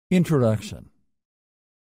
Introduction.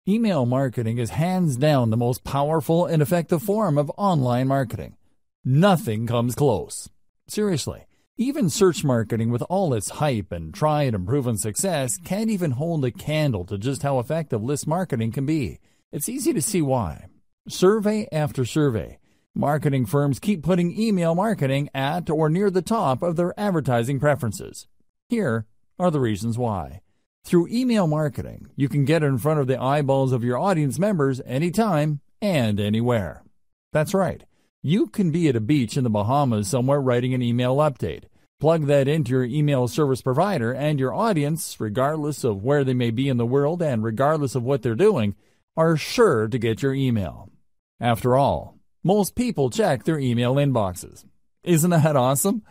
Email marketing is hands down the most powerful and effective form of online marketing. Nothing comes close. Seriously, even search marketing with all its hype and tried and proven success can't even hold a candle to just how effective list marketing can be. It's easy to see why. Survey after survey, marketing firms keep putting email marketing at or near the top of their advertising preferences. Here are the reasons why. Through email marketing, you can get in front of the eyeballs of your audience members anytime and anywhere. That's right. You can be at a beach in the Bahamas somewhere writing an email update. Plug that into your email service provider, and your audience, regardless of where they may be in the world and regardless of what they're doing, are sure to get your email. After all, most people check their email inboxes. Isn't that awesome?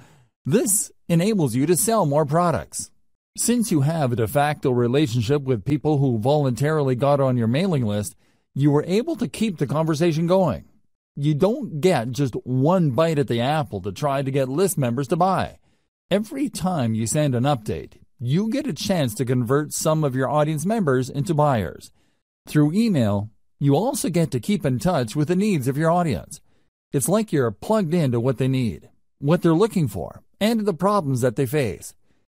This enables you to sell more products. Since you have a de facto relationship with people who voluntarily got on your mailing list, you were able to keep the conversation going. You don't get just one bite at the apple to try to get list members to buy. Every time you send an update, you get a chance to convert some of your audience members into buyers. Through email, you also get to keep in touch with the needs of your audience. It's like you're plugged into what they need, what they're looking for, and the problems that they face.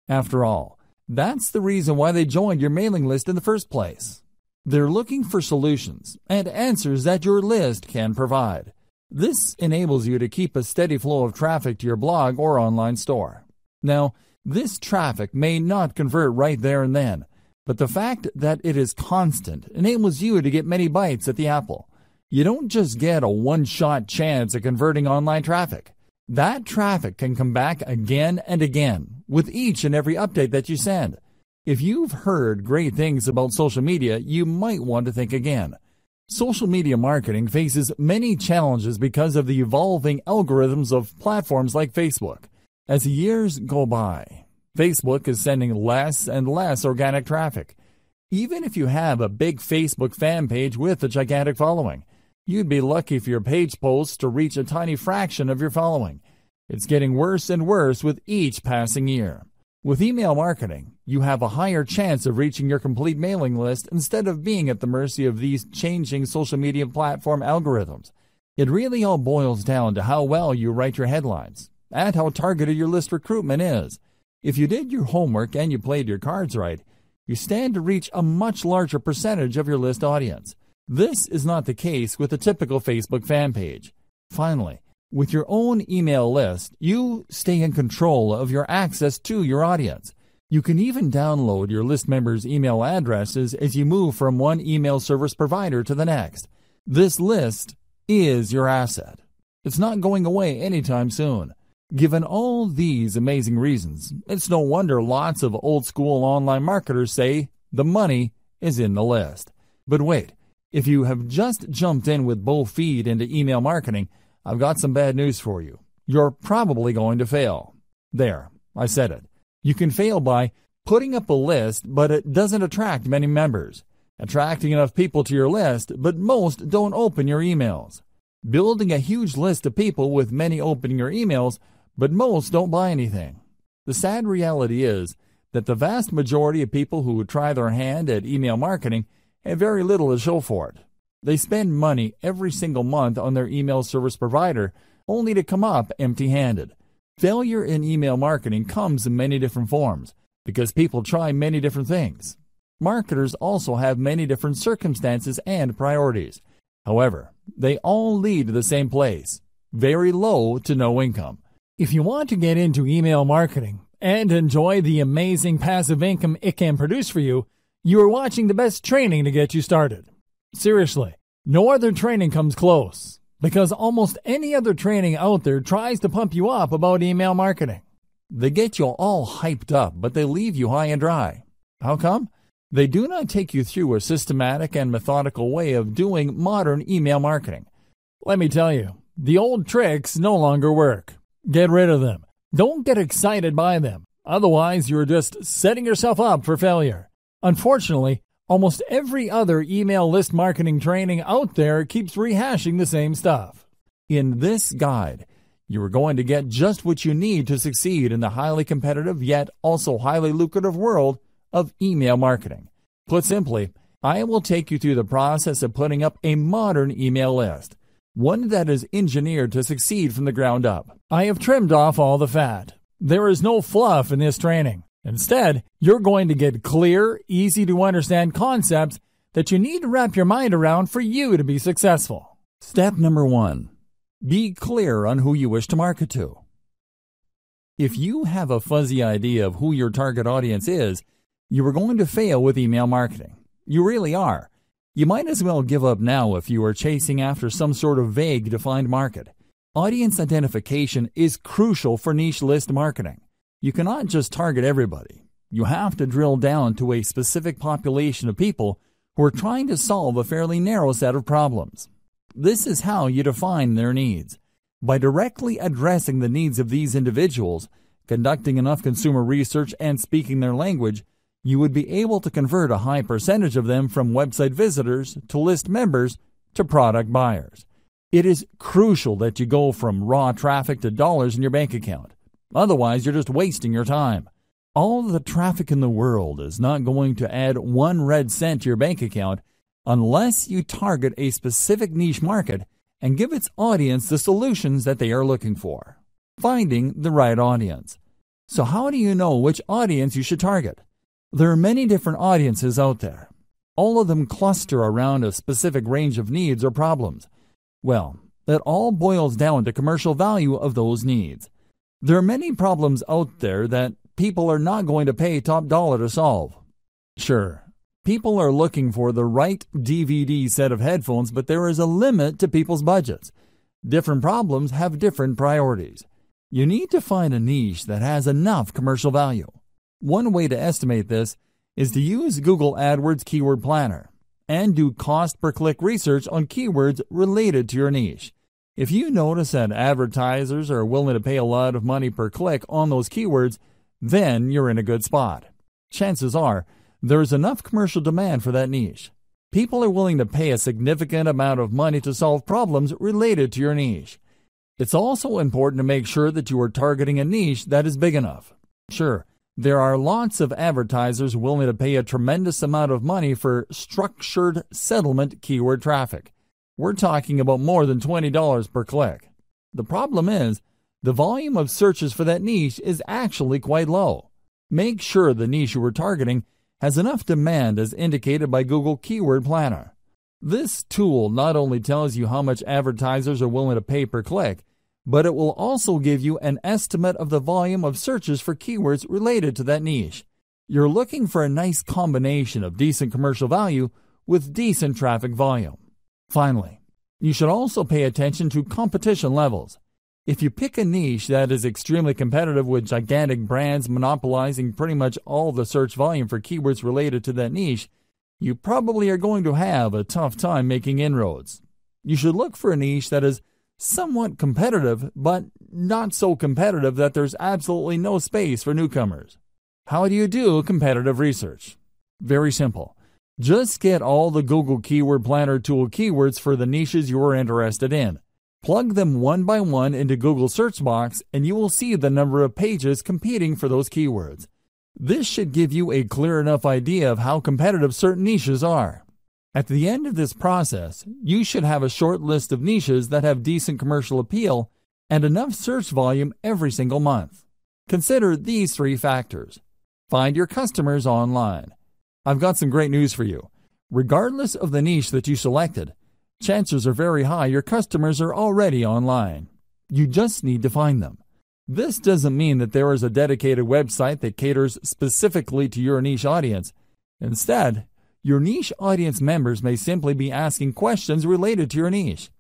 After all, that's the reason why they joined your mailing list in the first place. They're looking for solutions and answers that your list can provide. This enables you to keep a steady flow of traffic to your blog or online store. Now, this traffic may not convert right there and then, but the fact that it is constant enables you to get many bites at the apple. You don't just get a one-shot chance at converting online traffic. That traffic can come back again and again with each and every update that you send. If you've heard great things about social media, you might want to think again. Social media marketing faces many challenges because of the evolving algorithms of platforms like Facebook. As the years go by, Facebook is sending less and less organic traffic. Even if you have a big Facebook fan page with a gigantic following, you'd be lucky for your page posts to reach a tiny fraction of your following. It's getting worse and worse with each passing year. With email marketing, you have a higher chance of reaching your complete mailing list instead of being at the mercy of these changing social media platform algorithms. It really all boils down to how well you write your headlines and how targeted your list recruitment is. If you did your homework and you played your cards right, you stand to reach a much larger percentage of your list audience. This is not the case with a typical Facebook fan page. Finally, with your own email list, you stay in control of your access to your audience. You can even download your list members' email addresses as you move from one email service provider to the next. This list is your asset. It's not going away anytime soon. Given all these amazing reasons, it's no wonder lots of old-school online marketers say the money is in the list. But wait. If you have just jumped in with both feet into email marketing, I've got some bad news for you. You're probably going to fail. There, I said it. You can fail by putting up a list, but it doesn't attract many members. Attracting enough people to your list, but most don't open your emails. Building a huge list of people with many opening your emails, but most don't buy anything. The sad reality is that the vast majority of people who try their hand at email marketing have very little to show for it. They spend money every single month on their email service provider only to come up empty-handed. Failure in email marketing comes in many different forms because people try many different things. Marketers also have many different circumstances and priorities. However, they all lead to the same place: very low to no income. If you want to get into email marketing and enjoy the amazing passive income it can produce for you, you are watching the best training to get you started. Seriously, no other training comes close, because almost any other training out there tries to pump you up about email marketing. They get you all hyped up, but they leave you high and dry. How come? They do not take you through a systematic and methodical way of doing modern email marketing. Let me tell you, the old tricks no longer work. Get rid of them. Don't get excited by them. Otherwise, you're just setting yourself up for failure. Unfortunately, almost every other email list marketing training out there keeps rehashing the same stuff. In this guide, you are going to get just what you need to succeed in the highly competitive yet also highly lucrative world of email marketing. Put simply, I will take you through the process of putting up a modern email list, one that is engineered to succeed from the ground up. I have trimmed off all the fat. There is no fluff in this training. Instead, you're going to get clear, easy-to-understand concepts that you need to wrap your mind around for you to be successful. Step number 1. Be clear on who you wish to market to. If you have a fuzzy idea of who your target audience is, you are going to fail with email marketing. You really are. You might as well give up now if you are chasing after some sort of vague defined market. Audience identification is crucial for niche list marketing. You cannot just target everybody. You have to drill down to a specific population of people who are trying to solve a fairly narrow set of problems. This is how you define their needs. By directly addressing the needs of these individuals, conducting enough consumer research and speaking their language, you would be able to convert a high percentage of them from website visitors to list members to product buyers. It is crucial that you go from raw traffic to dollars in your bank account. Otherwise, you're just wasting your time. All the traffic in the world is not going to add 1 red cent to your bank account unless you target a specific niche market and give its audience the solutions that they are looking for. Finding the right audience. So how do you know which audience you should target? There are many different audiences out there. All of them cluster around a specific range of needs or problems. Well, it all boils down to commercial value of those needs. There are many problems out there that people are not going to pay top dollar to solve. Sure, people are looking for the right DVD set of headphones, but there is a limit to people's budgets. Different problems have different priorities. You need to find a niche that has enough commercial value. One way to estimate this is to use Google AdWords Keyword Planner and do cost per click research on keywords related to your niche. If you notice that advertisers are willing to pay a lot of money per click on those keywords, then you're in a good spot. Chances are there is enough commercial demand for that niche. People are willing to pay a significant amount of money to solve problems related to your niche. It's also important to make sure that you are targeting a niche that is big enough. Sure, there are lots of advertisers willing to pay a tremendous amount of money for structured settlement keyword traffic. We're talking about more than $20 per click. The problem is, the volume of searches for that niche is actually quite low. Make sure the niche you are targeting has enough demand as indicated by Google Keyword Planner. This tool not only tells you how much advertisers are willing to pay per click, but it will also give you an estimate of the volume of searches for keywords related to that niche. You're looking for a nice combination of decent commercial value with decent traffic volume. Finally, you should also pay attention to competition levels. If you pick a niche that is extremely competitive with gigantic brands monopolizing pretty much all the search volume for keywords related to that niche, you probably are going to have a tough time making inroads. You should look for a niche that is somewhat competitive, but not so competitive that there's absolutely no space for newcomers. How do you do competitive research? Very simple. Just get all the Google Keyword Planner tool keywords for the niches you are interested in. Plug them one by one into Google search box and you will see the number of pages competing for those keywords. This should give you a clear enough idea of how competitive certain niches are. At the end of this process, you should have a short list of niches that have decent commercial appeal and enough search volume every single month. Consider these 3 factors. Find your customers online. I've got some great news for you. Regardless of the niche that you selected, chances are very high your customers are already online. You just need to find them. This doesn't mean that there is a dedicated website that caters specifically to your niche audience. Instead, your niche audience members may simply be asking questions related to your niche.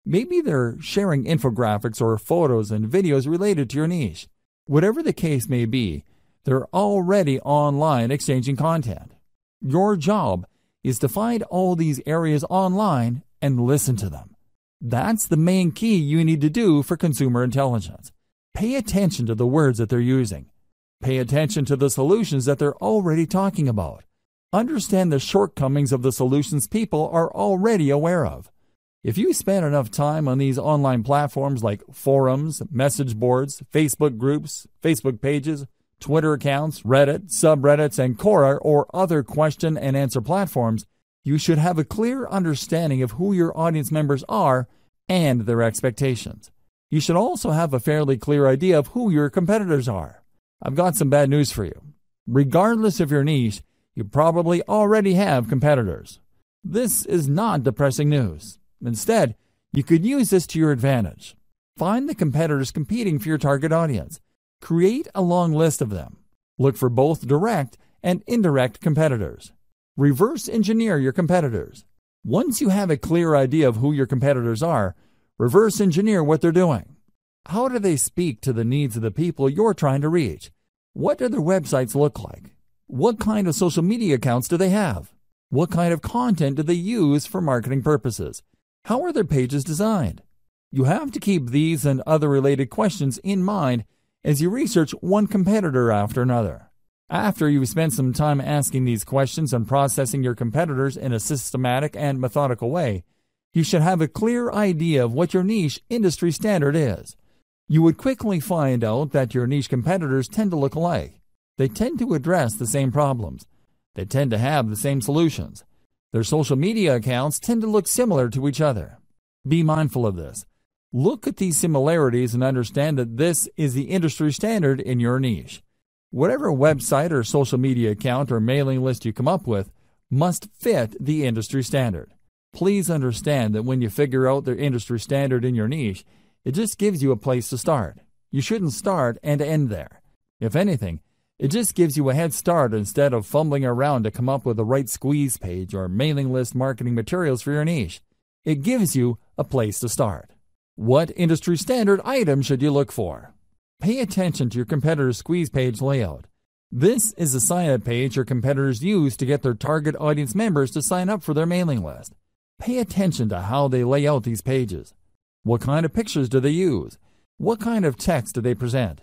Maybe they're sharing infographics or photos and videos related to your niche. Whatever the case may be, they're already online exchanging content. Your job is to find all these areas online and listen to them. That's the main key you need to do for consumer intelligence. Pay attention to the words that they're using. Pay attention to the solutions that they're already talking about. Understand the shortcomings of the solutions people are already aware of. If you spend enough time on these online platforms like forums, message boards, Facebook groups, Facebook pages, Twitter accounts, Reddit, subreddits, and Quora or other question and answer platforms, you should have a clear understanding of who your audience members are and their expectations. You should also have a fairly clear idea of who your competitors are. I've got some bad news for you. Regardless of your niche, you probably already have competitors. This is not depressing news. Instead, you could use this to your advantage. Find the competitors competing for your target audience. Create a long list of them. Look for both direct and indirect competitors. Reverse engineer your competitors. Once you have a clear idea of who your competitors are, reverse engineer what they're doing. How do they speak to the needs of the people you're trying to reach? What do their websites look like? What kind of social media accounts do they have? What kind of content do they use for marketing purposes? How are their pages designed? You have to keep these and other related questions in mind as you research one competitor after another. After you've spent some time asking these questions and processing your competitors in a systematic and methodical way, you should have a clear idea of what your niche industry standard is. You would quickly find out that your niche competitors tend to look alike. They tend to address the same problems. They tend to have the same solutions. Their social media accounts tend to look similar to each other. Be mindful of this. Look at these similarities and understand that this is the industry standard in your niche. Whatever website or social media account or mailing list you come up with must fit the industry standard. Please understand that when you figure out the industry standard in your niche, it just gives you a place to start. You shouldn't start and end there. If anything, it just gives you a head start instead of fumbling around to come up with the right squeeze page or mailing list marketing materials for your niche. It gives you a place to start. What industry standard item should you look for? Pay attention to your competitor's squeeze page layout. This is a sign-up page your competitors use to get their target audience members to sign up for their mailing list. Pay attention to how they lay out these pages. What kind of pictures do they use? What kind of text do they present?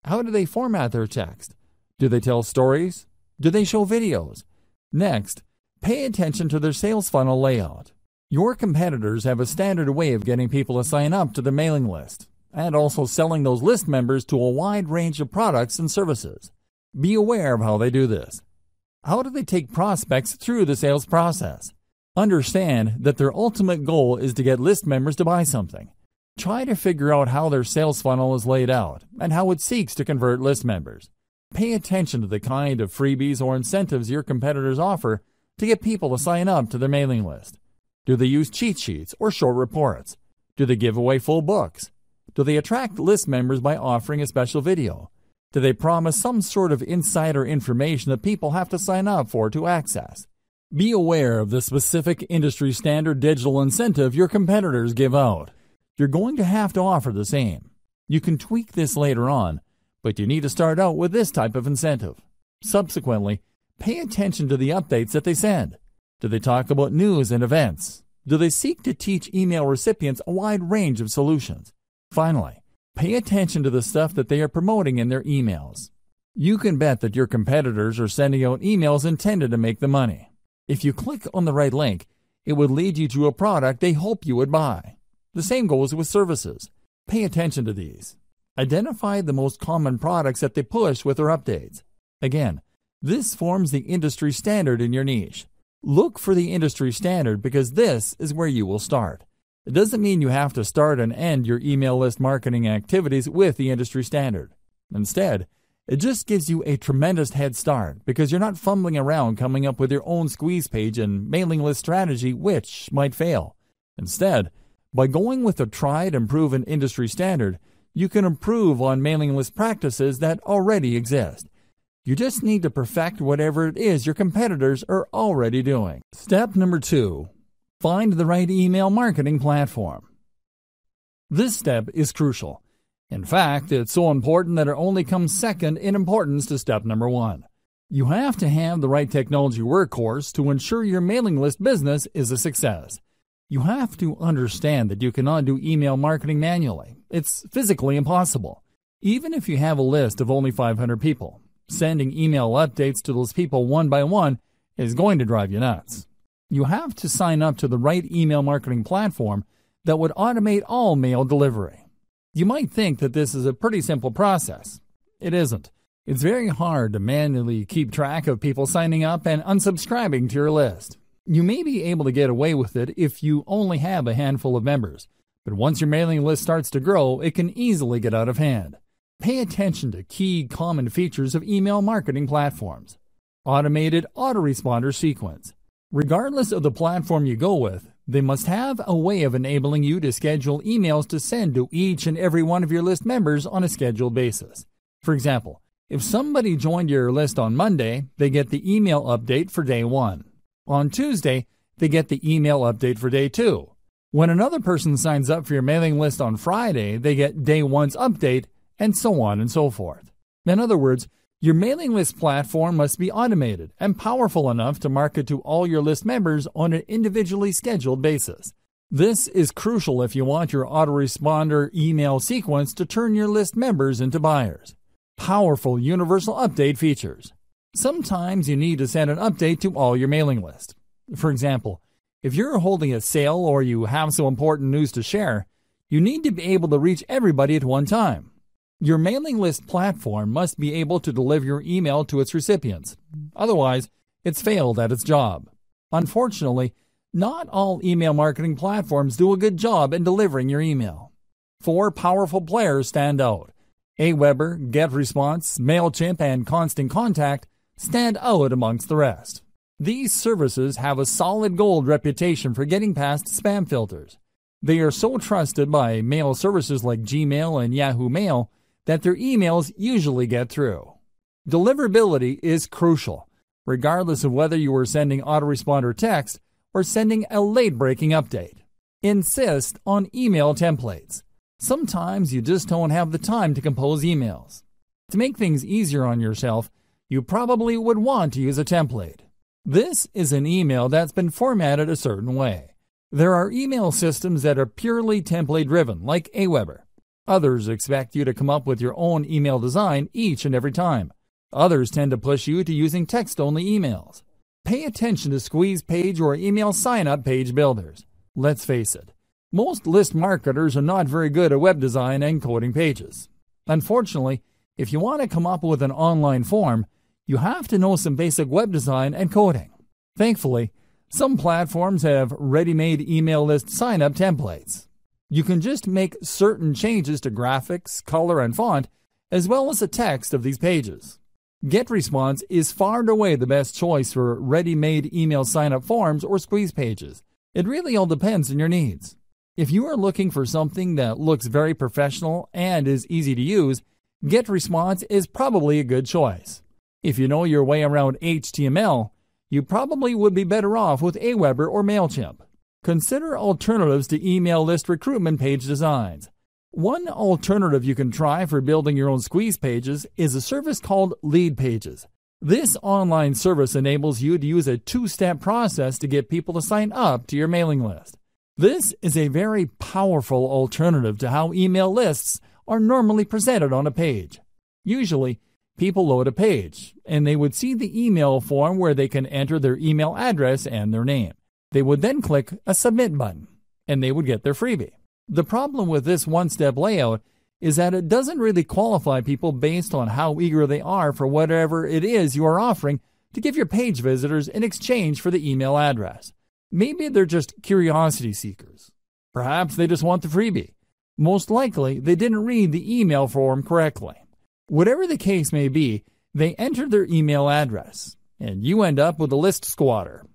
How do they format their text? Do they tell stories? Do they show videos? Next, pay attention to their sales funnel layout. Your competitors have a standard way of getting people to sign up to the mailing list, and also selling those list members to a wide range of products and services. Be aware of how they do this. How do they take prospects through the sales process? Understand that their ultimate goal is to get list members to buy something. Try to figure out how their sales funnel is laid out and how it seeks to convert list members. Pay attention to the kind of freebies or incentives your competitors offer to get people to sign up to their mailing list. Do they use cheat sheets or short reports? Do they give away full books? Do they attract list members by offering a special video? Do they promise some sort of insider information that people have to sign up for to access? Be aware of the specific industry standard digital incentive your competitors give out. You're going to have to offer the same. You can tweak this later on, but you need to start out with this type of incentive. Subsequently, pay attention to the updates that they send. Do they talk about news and events? Do they seek to teach email recipients a wide range of solutions? Finally, pay attention to the stuff that they are promoting in their emails. You can bet that your competitors are sending out emails intended to make them money. If you click on the right link, it would lead you to a product they hope you would buy. The same goes with services. Pay attention to these. Identify the most common products that they push with their updates. Again, this forms the industry standard in your niche. Look for the industry standard because this is where you will start. It doesn't mean you have to start and end your email list marketing activities with the industry standard. Instead, it just gives you a tremendous head start because you're not fumbling around coming up with your own squeeze page and mailing list strategy which might fail. Instead, by going with a tried and proven industry standard, you can improve on mailing list practices that already exist. You just need to perfect whatever it is your competitors are already doing. Step number 2. Find the right email marketing platform. This step is crucial. In fact, it's so important that it only comes second in importance to step number 1. You have to have the right technology workhorse to ensure your mailing list business is a success. You have to understand that you cannot do email marketing manually. It's physically impossible. Even if you have a list of only 500 people, sending email updates to those people one by one is going to drive you nuts. You have to sign up to the right email marketing platform that would automate all mail delivery. You might think that this is a pretty simple process. It isn't. It's very hard to manually keep track of people signing up and unsubscribing to your list. You may be able to get away with it if you only have a handful of members, but once your mailing list starts to grow, it can easily get out of hand. Pay attention to key common features of email marketing platforms. Automated autoresponder sequence. Regardless of the platform you go with, they must have a way of enabling you to schedule emails to send to each and every one of your list members on a scheduled basis. For example, if somebody joined your list on Monday, they get the email update for day 1. On Tuesday, they get the email update for day 2. When another person signs up for your mailing list on Friday, they get day 1's update, and so on and so forth. In other words, your mailing list platform must be automated and powerful enough to market to all your list members on an individually scheduled basis. This is crucial if you want your autoresponder email sequence to turn your list members into buyers. Powerful universal update features. Sometimes you need to send an update to all your mailing list. For example, if you're holding a sale or you have some important news to share, you need to be able to reach everybody at one time. Your mailing list platform must be able to deliver your email to its recipients. Otherwise, it's failed at its job. Unfortunately, not all email marketing platforms do a good job in delivering your email. 4 powerful players stand out. Aweber, GetResponse, MailChimp, and Constant Contact stand out amongst the rest. These services have a solid gold reputation for getting past spam filters. They are so trusted by mail services like Gmail and Yahoo Mail that their emails usually get through. Deliverability is crucial, regardless of whether you are sending autoresponder text or sending a late-breaking update. Insist on email templates. Sometimes you just don't have the time to compose emails. To make things easier on yourself, you probably would want to use a template. This is an email that's been formatted a certain way. There are email systems that are purely template-driven, like Aweber. Others expect you to come up with your own email design each and every time. Others tend to push you to using text-only emails. Pay attention to squeeze page or email sign-up page builders. Let's face it, most list marketers are not very good at web design and coding pages. Unfortunately, if you want to come up with an online form, you have to know some basic web design and coding. Thankfully, some platforms have ready-made email list sign-up templates. You can just make certain changes to graphics, color, and font, as well as the text of these pages. GetResponse is far and away the best choice for ready-made email sign-up forms or squeeze pages. It really all depends on your needs. If you are looking for something that looks very professional and is easy to use, GetResponse is probably a good choice. If you know your way around HTML, you probably would be better off with Aweber or MailChimp. Consider alternatives to email list recruitment page designs. One alternative you can try for building your own squeeze pages is a service called Leadpages. This online service enables you to use a 2-step process to get people to sign up to your mailing list. This is a very powerful alternative to how email lists are normally presented on a page. Usually, people load a page, and they would see the email form where they can enter their email address and their name. They would then click a Submit button, and they would get their freebie. The problem with this one-step layout is that it doesn't really qualify people based on how eager they are for whatever it is you are offering to give your page visitors in exchange for the email address. Maybe they're just curiosity seekers. Perhaps they just want the freebie. Most likely, they didn't read the email form correctly. Whatever the case may be, they entered their email address, and you end up with a list squatter.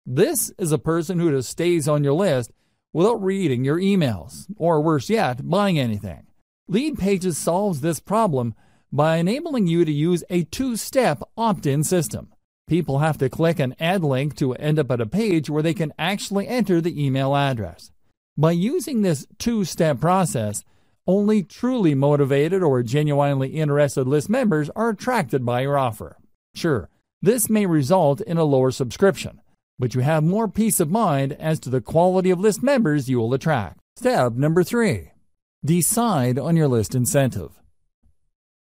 This is a person who just stays on your list without reading your emails, or worse yet, buying anything. Leadpages solves this problem by enabling you to use a 2-step opt-in system. People have to click an add link to end up at a page where they can actually enter the email address. By using this 2-step process, only truly motivated or genuinely interested list members are attracted by your offer. Sure, this may result in a lower subscription, but you have more peace of mind as to the quality of list members you will attract. Step number 3. Decide on your list incentive.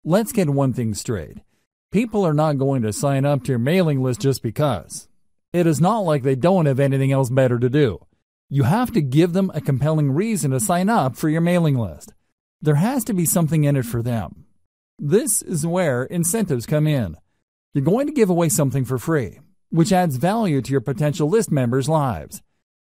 Let's get one thing straight. People are not going to sign up to your mailing list just because. It is not like they don't have anything else better to do. You have to give them a compelling reason to sign up for your mailing list. There has to be something in it for them. This is where incentives come in. You're going to give away something for free, which adds value to your potential list members' lives.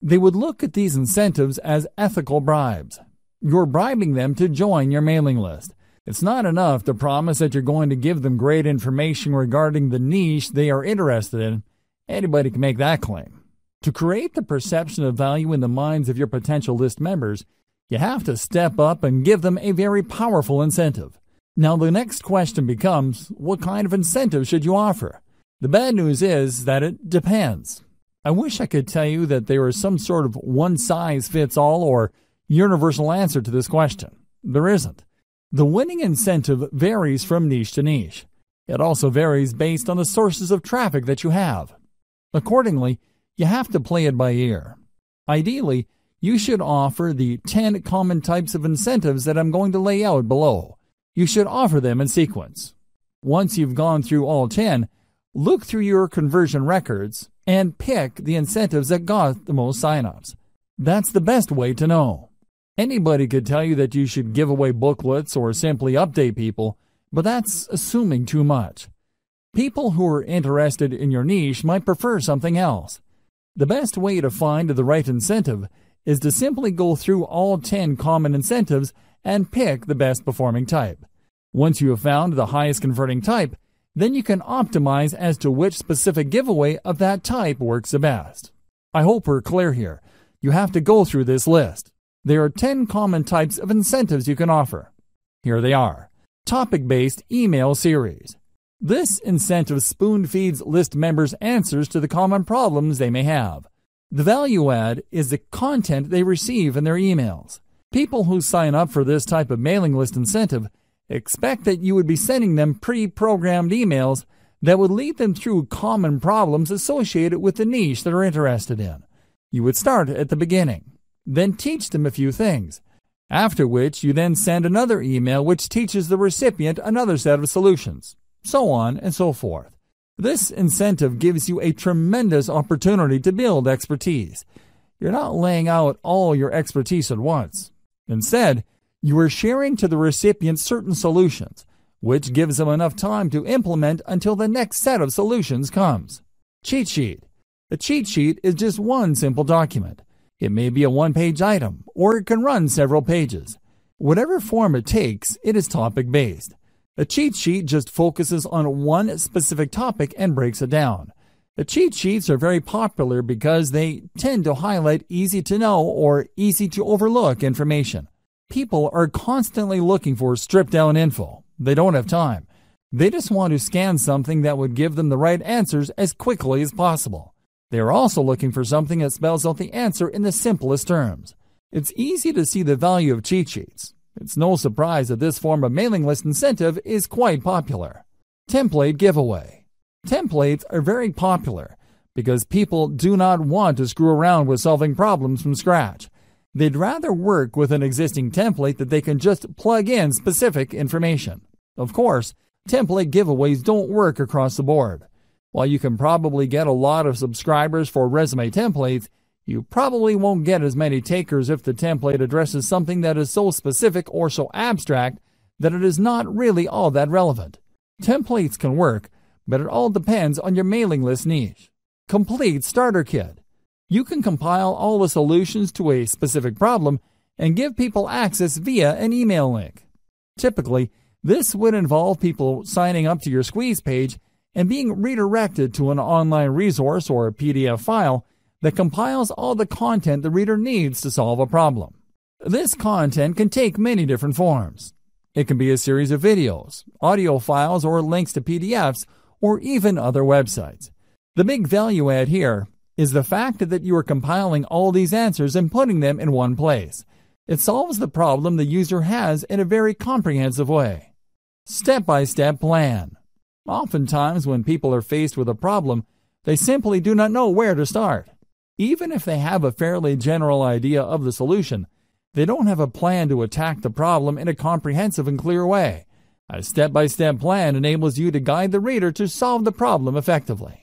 They would look at these incentives as ethical bribes. You're bribing them to join your mailing list. It's not enough to promise that you're going to give them great information regarding the niche they are interested in. Anybody can make that claim. To create the perception of value in the minds of your potential list members, you have to step up and give them a very powerful incentive. Now the next question becomes, what kind of incentive should you offer? The bad news is that it depends. I wish I could tell you that there is some sort of one-size-fits-all or universal answer to this question. There isn't. The winning incentive varies from niche to niche. It also varies based on the sources of traffic that you have. Accordingly, you have to play it by ear. Ideally, you should offer the 10 common types of incentives that I'm going to lay out below. You should offer them in sequence. Once you've gone through all 10, look through your conversion records and pick the incentives that got the most signups. That's the best way to know. Anybody could tell you that you should give away booklets or simply update people, but that's assuming too much. People who are interested in your niche might prefer something else. The best way to find the right incentive is to simply go through all 10 common incentives and pick the best performing type. Once you have found the highest converting type, then you can optimize as to which specific giveaway of that type works the best. I hope we're clear here. You have to go through this list. There are 10 common types of incentives you can offer. Here they are. Topic-based email series. This incentive spoon-feeds list members answers to the common problems they may have. The value add is the content they receive in their emails. People who sign up for this type of mailing list incentive expect that you would be sending them pre-programmed emails that would lead them through common problems associated with the niche they're interested in. You would start at the beginning, then teach them a few things, after which you then send another email which teaches the recipient another set of solutions, so on and so forth. This incentive gives you a tremendous opportunity to build expertise. You're not laying out all your expertise at once. Instead, you are sharing to the recipient certain solutions, which gives them enough time to implement until the next set of solutions comes. Cheat sheet. A cheat sheet is just one simple document. It may be a one-page item, or it can run several pages. Whatever form it takes, it is topic-based. A cheat sheet just focuses on one specific topic and breaks it down. The cheat sheets are very popular because they tend to highlight easy-to-know or easy-to-overlook information. People are constantly looking for stripped-down info. They don't have time. They just want to scan something that would give them the right answers as quickly as possible. They are also looking for something that spells out the answer in the simplest terms. It's easy to see the value of cheat sheets. It's no surprise that this form of mailing list incentive is quite popular. Template giveaway. Templates are very popular because people do not want to screw around with solving problems from scratch. They'd rather work with an existing template that they can just plug in specific information. Of course, template giveaways don't work across the board. While you can probably get a lot of subscribers for resume templates, you probably won't get as many takers if the template addresses something that is so specific or so abstract that it is not really all that relevant. Templates can work, but it all depends on your mailing list niche. Complete starter kit. You can compile all the solutions to a specific problem and give people access via an email link. Typically, this would involve people signing up to your squeeze page and being redirected to an online resource or a PDF file that compiles all the content the reader needs to solve a problem. This content can take many different forms. It can be a series of videos, audio files, or links to PDFs, or even other websites. The big value add here is the fact that you are compiling all these answers and putting them in one place. It solves the problem the user has in a very comprehensive way. Step-by-step plan. Oftentimes, when people are faced with a problem, they simply do not know where to start. Even if they have a fairly general idea of the solution, they don't have a plan to attack the problem in a comprehensive and clear way. A step-by-step plan enables you to guide the reader to solve the problem effectively.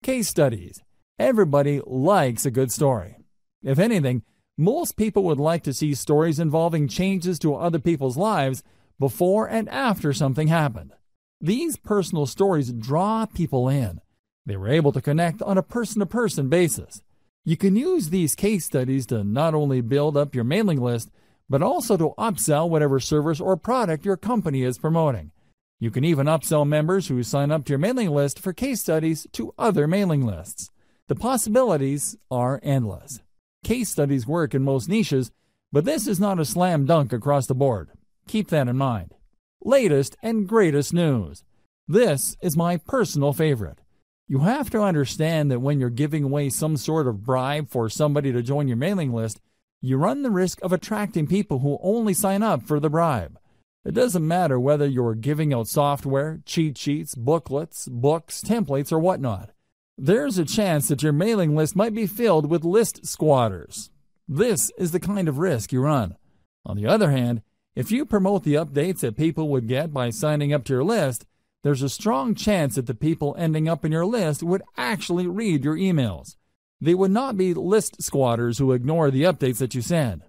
Case studies. Everybody likes a good story. If anything, most people would like to see stories involving changes to other people's lives, before and after something happened. These personal stories draw people in. They were able to connect on a person-to-person basis. You can use these case studies to not only build up your mailing list, but also to upsell whatever service or product your company is promoting. You can even upsell members who sign up to your mailing list for case studies to other mailing lists. The possibilities are endless. Case studies work in most niches, but this is not a slam dunk across the board. Keep that in mind. Latest and greatest news. This is my personal favorite. You have to understand that when you're giving away some sort of bribe for somebody to join your mailing list, you run the risk of attracting people who only sign up for the bribe. It doesn't matter whether you're giving out software, cheat sheets, booklets, books, templates, or whatnot. There's a chance that your mailing list might be filled with list squatters. This is the kind of risk you run. On the other hand, if you promote the updates that people would get by signing up to your list, there's a strong chance that the people ending up in your list would actually read your emails. They would not be list squatters who ignore the updates that you send.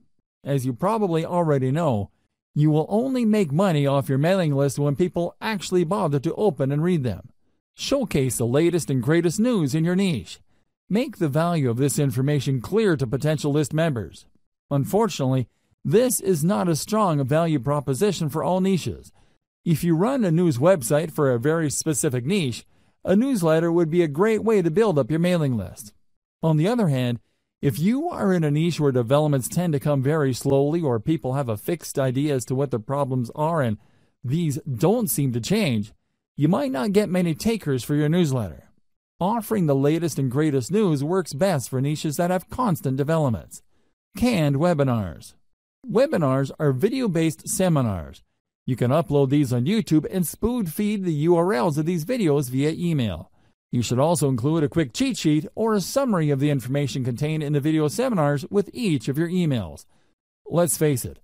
As you probably already know, you will only make money off your mailing list when people actually bother to open and read them. Showcase the latest and greatest news in your niche. Make the value of this information clear to potential list members. Unfortunately, this is not a strong value proposition for all niches. If you run a news website for a very specific niche, a newsletter would be a great way to build up your mailing list. On the other hand, if you are in a niche where developments tend to come very slowly or people have a fixed idea as to what the problems are and these don't seem to change, you might not get many takers for your newsletter. Offering the latest and greatest news works best for niches that have constant developments. Canned webinars. Webinars are video-based seminars. You can upload these on YouTube and spoon feed the URLs of these videos via email. You should also include a quick cheat sheet or a summary of the information contained in the video seminars with each of your emails. Let's face it,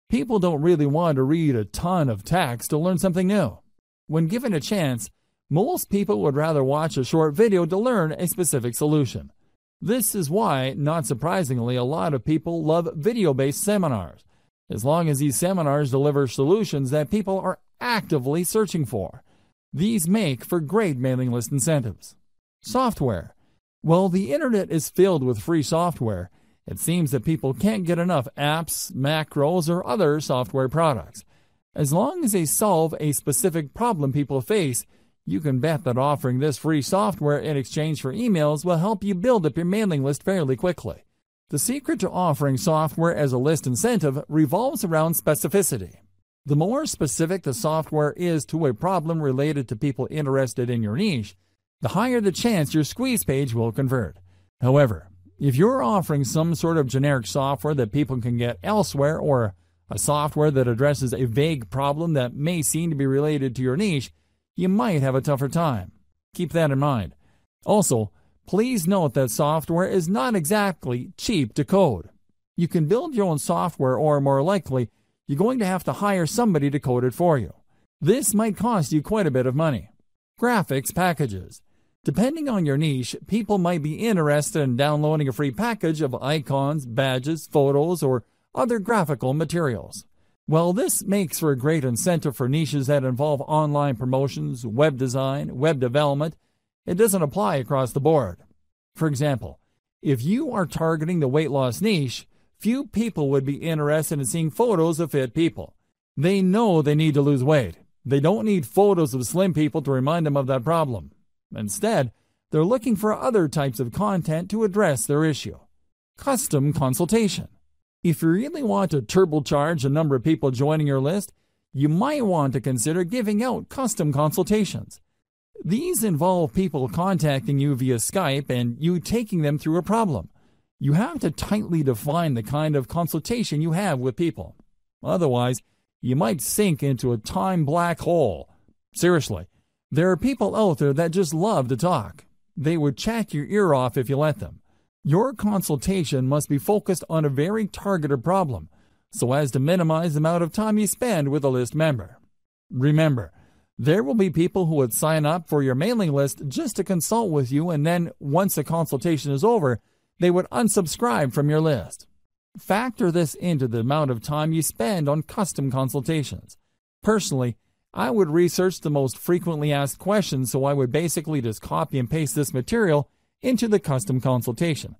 people don't really want to read a ton of text to learn something new. When given a chance, most people would rather watch a short video to learn a specific solution. This is why, not surprisingly, a lot of people love video-based seminars, as long as these seminars deliver solutions that people are actively searching for. These make for great mailing list incentives. Software. While the internet is filled with free software, it seems that people can't get enough apps, macros, or other software products. As long as they solve a specific problem people face, you can bet that offering this free software in exchange for emails will help you build up your mailing list fairly quickly. The secret to offering software as a list incentive revolves around specificity. The more specific the software is to a problem related to people interested in your niche, the higher the chance your squeeze page will convert. However, if you're offering some sort of generic software that people can get elsewhere or a software that addresses a vague problem that may seem to be related to your niche, you might have a tougher time. Keep that in mind. Also, please note that software is not exactly cheap to code. You can build your own software or, more likely, you're going to have to hire somebody to code it for you. This might cost you quite a bit of money. Graphics packages. Depending on your niche, people might be interested in downloading a free package of icons, badges, photos, or other graphical materials. While this makes for a great incentive for niches that involve online promotions, web design, web development, it doesn't apply across the board. For example, if you are targeting the weight loss niche, few people would be interested in seeing photos of fit people. They know they need to lose weight. They don't need photos of slim people to remind them of that problem. Instead, they're looking for other types of content to address their issue. Custom consultation. If you really want to turbocharge the number of people joining your list, you might want to consider giving out custom consultations. These involve people contacting you via Skype and you taking them through a problem. You have to tightly define the kind of consultation you have with people. Otherwise, you might sink into a time black hole. Seriously, there are people out there that just love to talk. They would chat your ear off if you let them. Your consultation must be focused on a very targeted problem, so as to minimize the amount of time you spend with a list member. Remember, there will be people who would sign up for your mailing list just to consult with you, and then, once the consultation is over, they would unsubscribe from your list. Factor this into the amount of time you spend on custom consultations. Personally, I would research the most frequently asked questions, so I would basically just copy and paste this material into the custom consultation.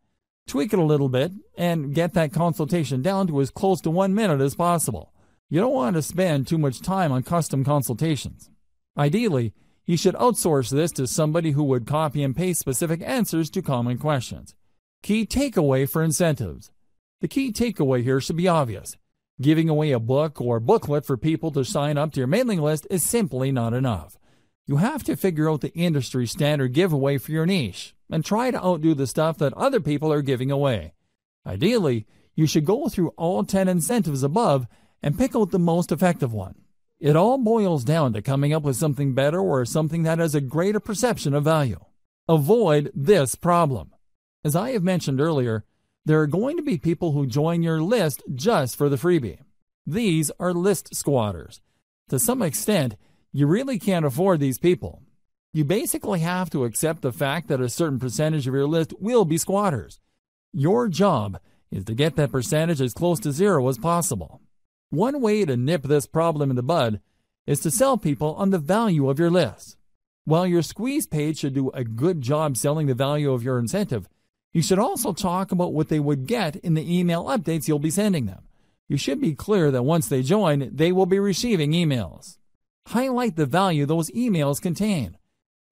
Tweak it a little bit and get that consultation down to as close to 1 minute as possible. You don't want to spend too much time on custom consultations. Ideally, you should outsource this to somebody who would copy and paste specific answers to common questions. Key takeaway for incentives. The key takeaway here should be obvious. Giving away a book or booklet for people to sign up to your mailing list is simply not enough. You have to figure out the industry standard giveaway for your niche and try to outdo the stuff that other people are giving away. Ideally, you should go through all 10 incentives above and pick out the most effective one. It all boils down to coming up with something better or something that has a greater perception of value. Avoid this problem. As I have mentioned earlier, there are going to be people who join your list just for the freebie. These are list squatters. To some extent, you really can't afford these people. You basically have to accept the fact that a certain percentage of your list will be squatters. Your job is to get that percentage as close to zero as possible. One way to nip this problem in the bud is to sell people on the value of your list. While your squeeze page should do a good job selling the value of your incentive, you should also talk about what they would get in the email updates you'll be sending them. You should be clear that once they join, they will be receiving emails. Highlight the value those emails contain.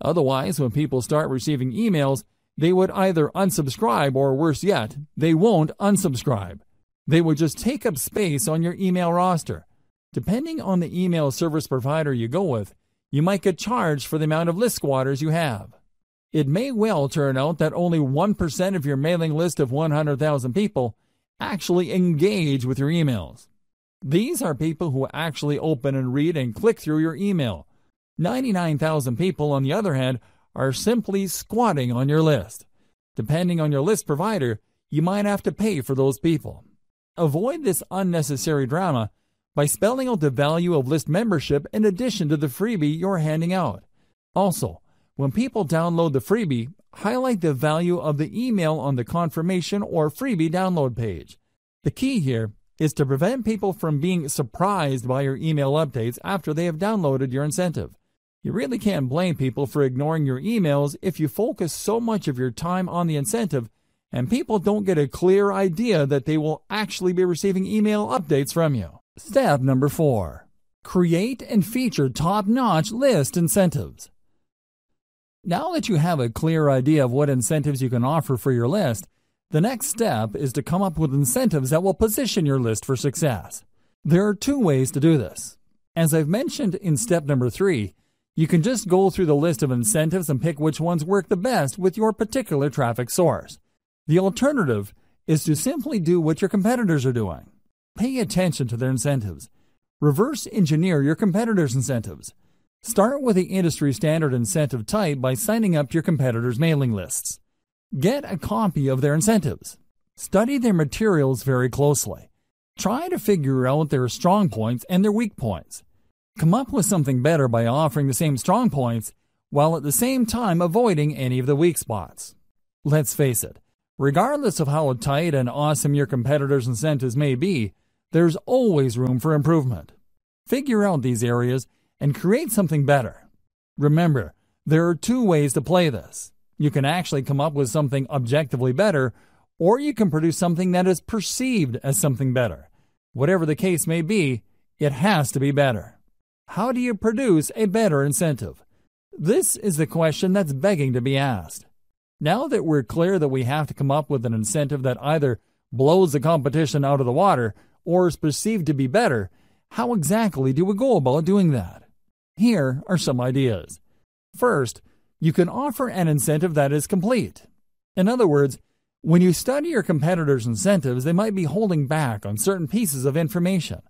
Otherwise, when people start receiving emails, they would either unsubscribe or, worse yet, they won't unsubscribe. They would just take up space on your email roster. Depending on the email service provider you go with, you might get charged for the amount of list squatters you have. It may well turn out that only 1% of your mailing list of 100,000 people actually engage with your emails. These are people who actually open and read and click through your email. 99,000 people, on the other hand, are simply squatting on your list. Depending on your list provider, you might have to pay for those people. Avoid this unnecessary drama by spelling out the value of list membership in addition to the freebie you're handing out. Also, when people download the freebie, highlight the value of the email on the confirmation or freebie download page. The key here is to prevent people from being surprised by your email updates after they have downloaded your incentive. You really can't blame people for ignoring your emails if you focus so much of your time on the incentive and people don't get a clear idea that they will actually be receiving email updates from you. Step number 4. Create and feature top-notch list incentives. Now that you have a clear idea of what incentives you can offer for your list, the next step is to come up with incentives that will position your list for success. There are 2 ways to do this. As I've mentioned in step number 3, you can just go through the list of incentives and pick which ones work the best with your particular traffic source. The alternative is to simply do what your competitors are doing. Pay attention to their incentives. Reverse engineer your competitors' incentives. Start with the industry standard incentive type by signing up to your competitors' mailing lists. Get a copy of their incentives. Study their materials very closely. Try to figure out their strong points and their weak points. Come up with something better by offering the same strong points while at the same time avoiding any of the weak spots. Let's face it, regardless of how tight and awesome your competitors' incentives may be, there's always room for improvement. Figure out these areas and create something better. Remember, there are 2 ways to play this. You can actually come up with something objectively better, or you can produce something that is perceived as something better. Whatever the case may be, it has to be better. How do you produce a better incentive? This is the question that's begging to be asked. Now that we're clear that we have to come up with an incentive that either blows the competition out of the water or is perceived to be better, how exactly do we go about doing that? Here are some ideas. First, you can offer an incentive that is complete. In other words, when you study your competitors' incentives, they might be holding back on certain pieces of information.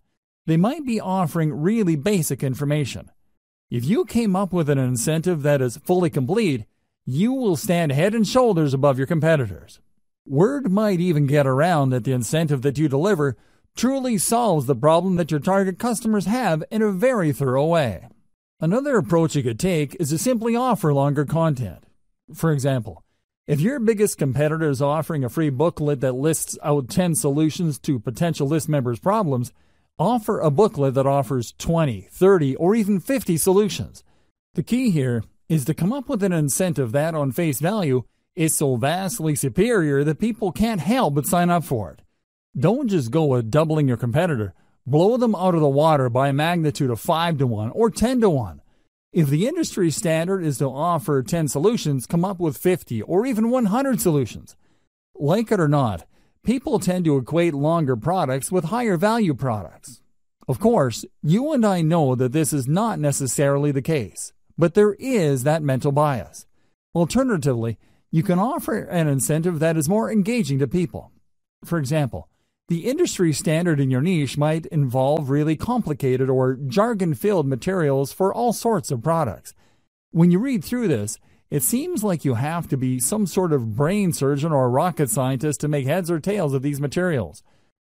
They might be offering really basic information. If you came up with an incentive that is fully complete, you will stand head and shoulders above your competitors. Word might even get around that the incentive that you deliver truly solves the problem that your target customers have in a very thorough way. Another approach you could take is to simply offer longer content. For example, if your biggest competitor is offering a free booklet that lists out 10 solutions to potential list members' problems, Offer a booklet that offers 20, 30, or even 50 solutions. The key here is to come up with an incentive that, on face value, is so vastly superior that people can't help but sign up for it. Don't just go with doubling your competitor. Blow them out of the water by a magnitude of 5 to 1 or 10 to 1. If the industry standard is to offer 10 solutions, come up with 50 or even 100 solutions. Like it or not, people tend to equate longer products with higher value products. Of course, you and I know that this is not necessarily the case, but there is that mental bias. Alternatively, you can offer an incentive that is more engaging to people. For example, the industry standard in your niche might involve really complicated or jargon-filled materials for all sorts of products. When you read through this, it seems like you have to be some sort of brain surgeon or a rocket scientist to make heads or tails of these materials.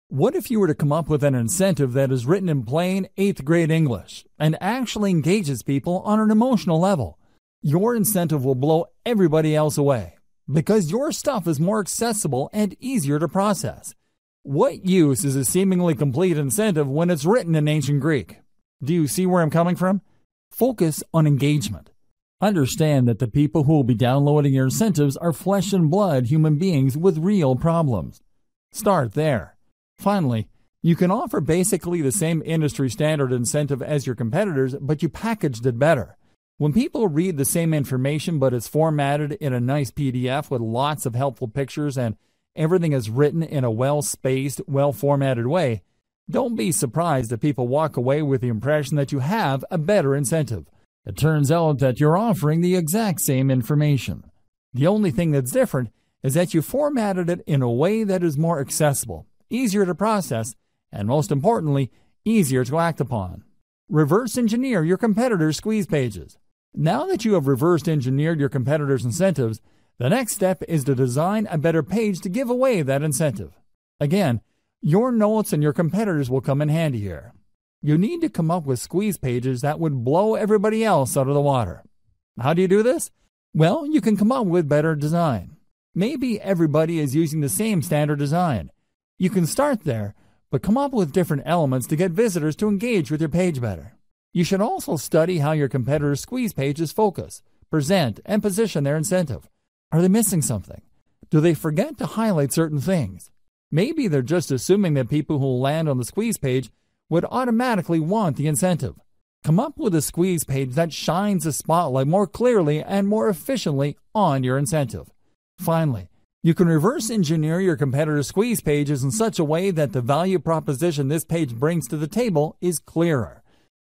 What if you were to come up with an incentive that is written in plain 8th grade English and actually engages people on an emotional level? Your incentive will blow everybody else away because your stuff is more accessible and easier to process. What use is a seemingly complete incentive when it's written in ancient Greek? Do you see where I'm coming from? Focus on engagement. Understand that the people who will be downloading your incentives are flesh and blood human beings with real problems. Start there. Finally, you can offer basically the same industry standard incentive as your competitors, but you packaged it better. When people read the same information but it's formatted in a nice PDF with lots of helpful pictures and everything is written in a well-spaced, well-formatted way, don't be surprised if people walk away with the impression that you have a better incentive. It turns out that you're offering the exact same information. The only thing that's different is that you formatted it in a way that is more accessible, easier to process, and most importantly, easier to act upon. Reverse engineer your competitors' squeeze pages. Now that you have reverse engineered your competitors' incentives, the next step is to design a better page to give away that incentive. Again, your notes and your competitors will come in handy here. You need to come up with squeeze pages that would blow everybody else out of the water. How do you do this? Well, you can come up with better design. Maybe everybody is using the same standard design. You can start there, but come up with different elements to get visitors to engage with your page better. You should also study how your competitors' squeeze pages focus, present, and position their incentive. Are they missing something? Do they forget to highlight certain things? Maybe they're just assuming that people who land on the squeeze page would automatically want the incentive. Come up with a squeeze page that shines the spotlight more clearly and more efficiently on your incentive. Finally, you can reverse engineer your competitors' squeeze pages in such a way that the value proposition this page brings to the table is clearer.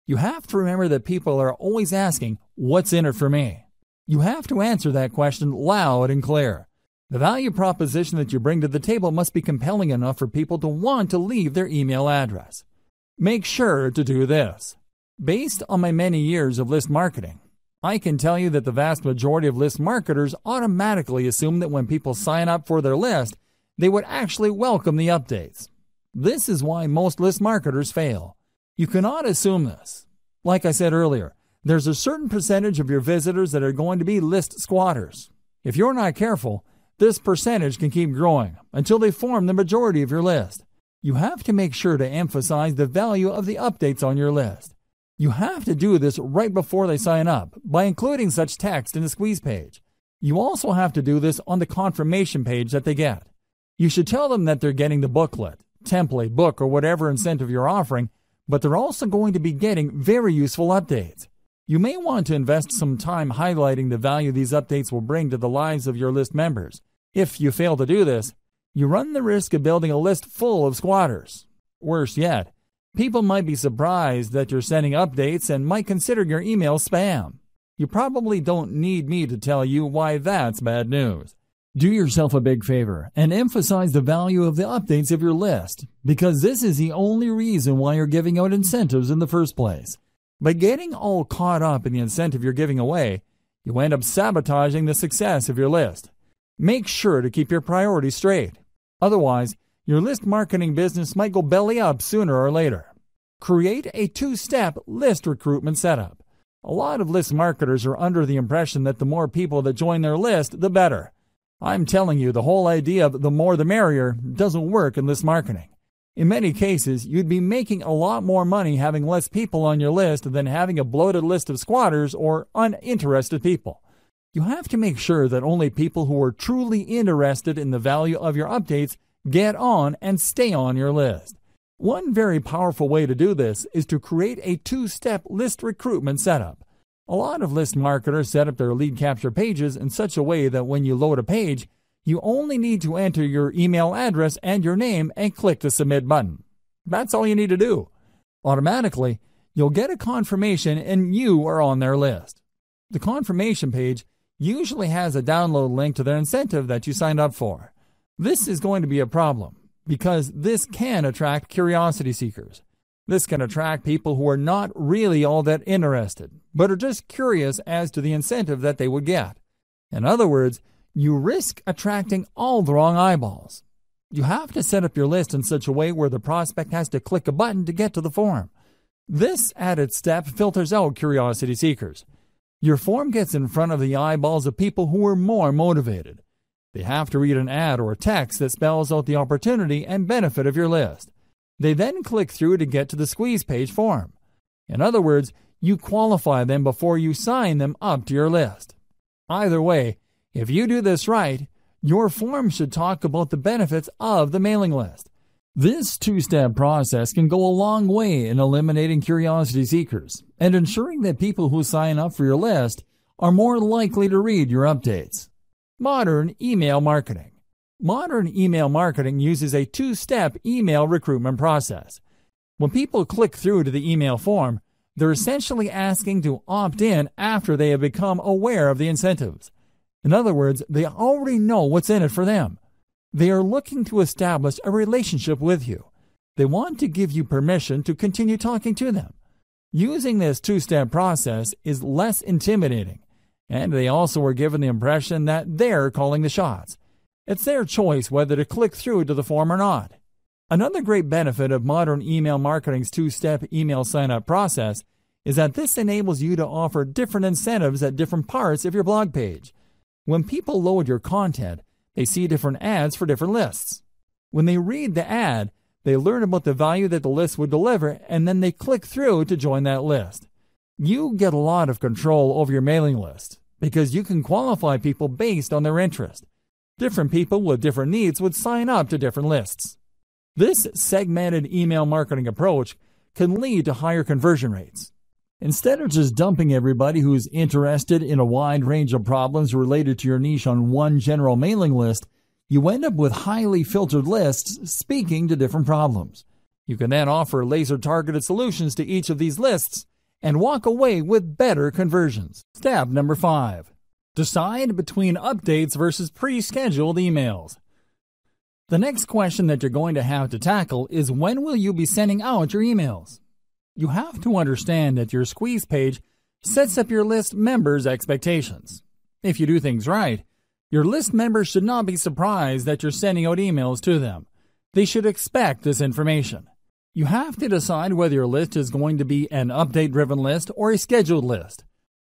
You have to remember that people are always asking, "What's in it for me?" You have to answer that question loud and clear. The value proposition that you bring to the table must be compelling enough for people to want to leave their email address. Make sure to do this. Based on my many years of list marketing, I can tell you that the vast majority of list marketers automatically assume that when people sign up for their list, they would actually welcome the updates. This is why most list marketers fail. You cannot assume this. Like I said earlier, there's a certain percentage of your visitors that are going to be list squatters. If you're not careful, this percentage can keep growing until they form the majority of your list. You have to make sure to emphasize the value of the updates on your list. You have to do this right before they sign up by including such text in the squeeze page. You also have to do this on the confirmation page that they get. You should tell them that they're getting the booklet, template, book, or whatever incentive you're offering, but they're also going to be getting very useful updates. You may want to invest some time highlighting the value these updates will bring to the lives of your list members. If you fail to do this, you run the risk of building a list full of squatters. Worse yet, people might be surprised that you're sending updates and might consider your email spam. You probably don't need me to tell you why that's bad news. Do yourself a big favor and emphasize the value of the updates of your list, because this is the only reason why you're giving out incentives in the first place. By getting all caught up in the incentive you're giving away, you end up sabotaging the success of your list. Make sure to keep your priorities straight. Otherwise, your list marketing business might go belly up sooner or later. Create a two-step list recruitment setup. A lot of list marketers are under the impression that the more people that join their list, the better. I'm telling you, the whole idea of the more the merrier doesn't work in list marketing. In many cases, you'd be making a lot more money having less people on your list than having a bloated list of squatters or uninterested people. You have to make sure that only people who are truly interested in the value of your updates get on and stay on your list. One very powerful way to do this is to create a two-step list recruitment setup. A lot of list marketers set up their lead capture pages in such a way that when you load a page, you only need to enter your email address and your name and click the submit button. That's all you need to do. Automatically, you'll get a confirmation and you are on their list. The confirmation page usually has a download link to their incentive that you signed up for. This is going to be a problem because this can attract curiosity seekers. This can attract people who are not really all that interested, but are just curious as to the incentive that they would get. In other words, you risk attracting all the wrong eyeballs. You have to set up your list in such a way where the prospect has to click a button to get to the form. This added step filters out curiosity seekers. Your form gets in front of the eyeballs of people who are more motivated. They have to read an ad or a text that spells out the opportunity and benefit of your list. They then click through to get to the squeeze page form. In other words, you qualify them before you sign them up to your list. Either way, if you do this right, your form should talk about the benefits of the mailing list. This two-step process can go a long way in eliminating curiosity seekers and ensuring that people who sign up for your list are more likely to read your updates. Modern email marketing. Modern email marketing uses a two-step email recruitment process. When people click through to the email form, they're essentially asking to opt in after they have become aware of the incentives. In other words, they already know what's in it for them. They are looking to establish a relationship with you. They want to give you permission to continue talking to them. Using this two-step process is less intimidating, and they also are given the impression that they're calling the shots. It's their choice whether to click through to the form or not. Another great benefit of modern email marketing's two-step email sign-up process is that this enables you to offer different incentives at different parts of your blog page. When people load your content, they see different ads for different lists. When they read the ad, they learn about the value that the list would deliver, and then they click through to join that list. You get a lot of control over your mailing list because you can qualify people based on their interest. Different people with different needs would sign up to different lists. This segmented email marketing approach can lead to higher conversion rates. Instead of just dumping everybody who's interested in a wide range of problems related to your niche on one general mailing list, you end up with highly filtered lists speaking to different problems. You can then offer laser-targeted solutions to each of these lists and walk away with better conversions. Step number 5. Decide between updates versus pre-scheduled emails. The next question that you're going to have to tackle is when will you be sending out your emails? You have to understand that your squeeze page sets up your list members' expectations. If you do things right, your list members should not be surprised that you're sending out emails to them. They should expect this information. You have to decide whether your list is going to be an update-driven list or a scheduled list.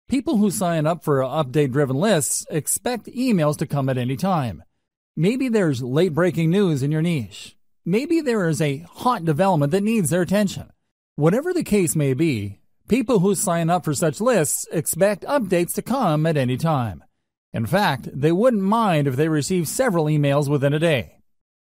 People who sign up for update-driven lists expect emails to come at any time. Maybe there's late-breaking news in your niche. Maybe there is a hot development that needs their attention. Whatever the case may be, people who sign up for such lists expect updates to come at any time. In fact, they wouldn't mind if they receive several emails within a day.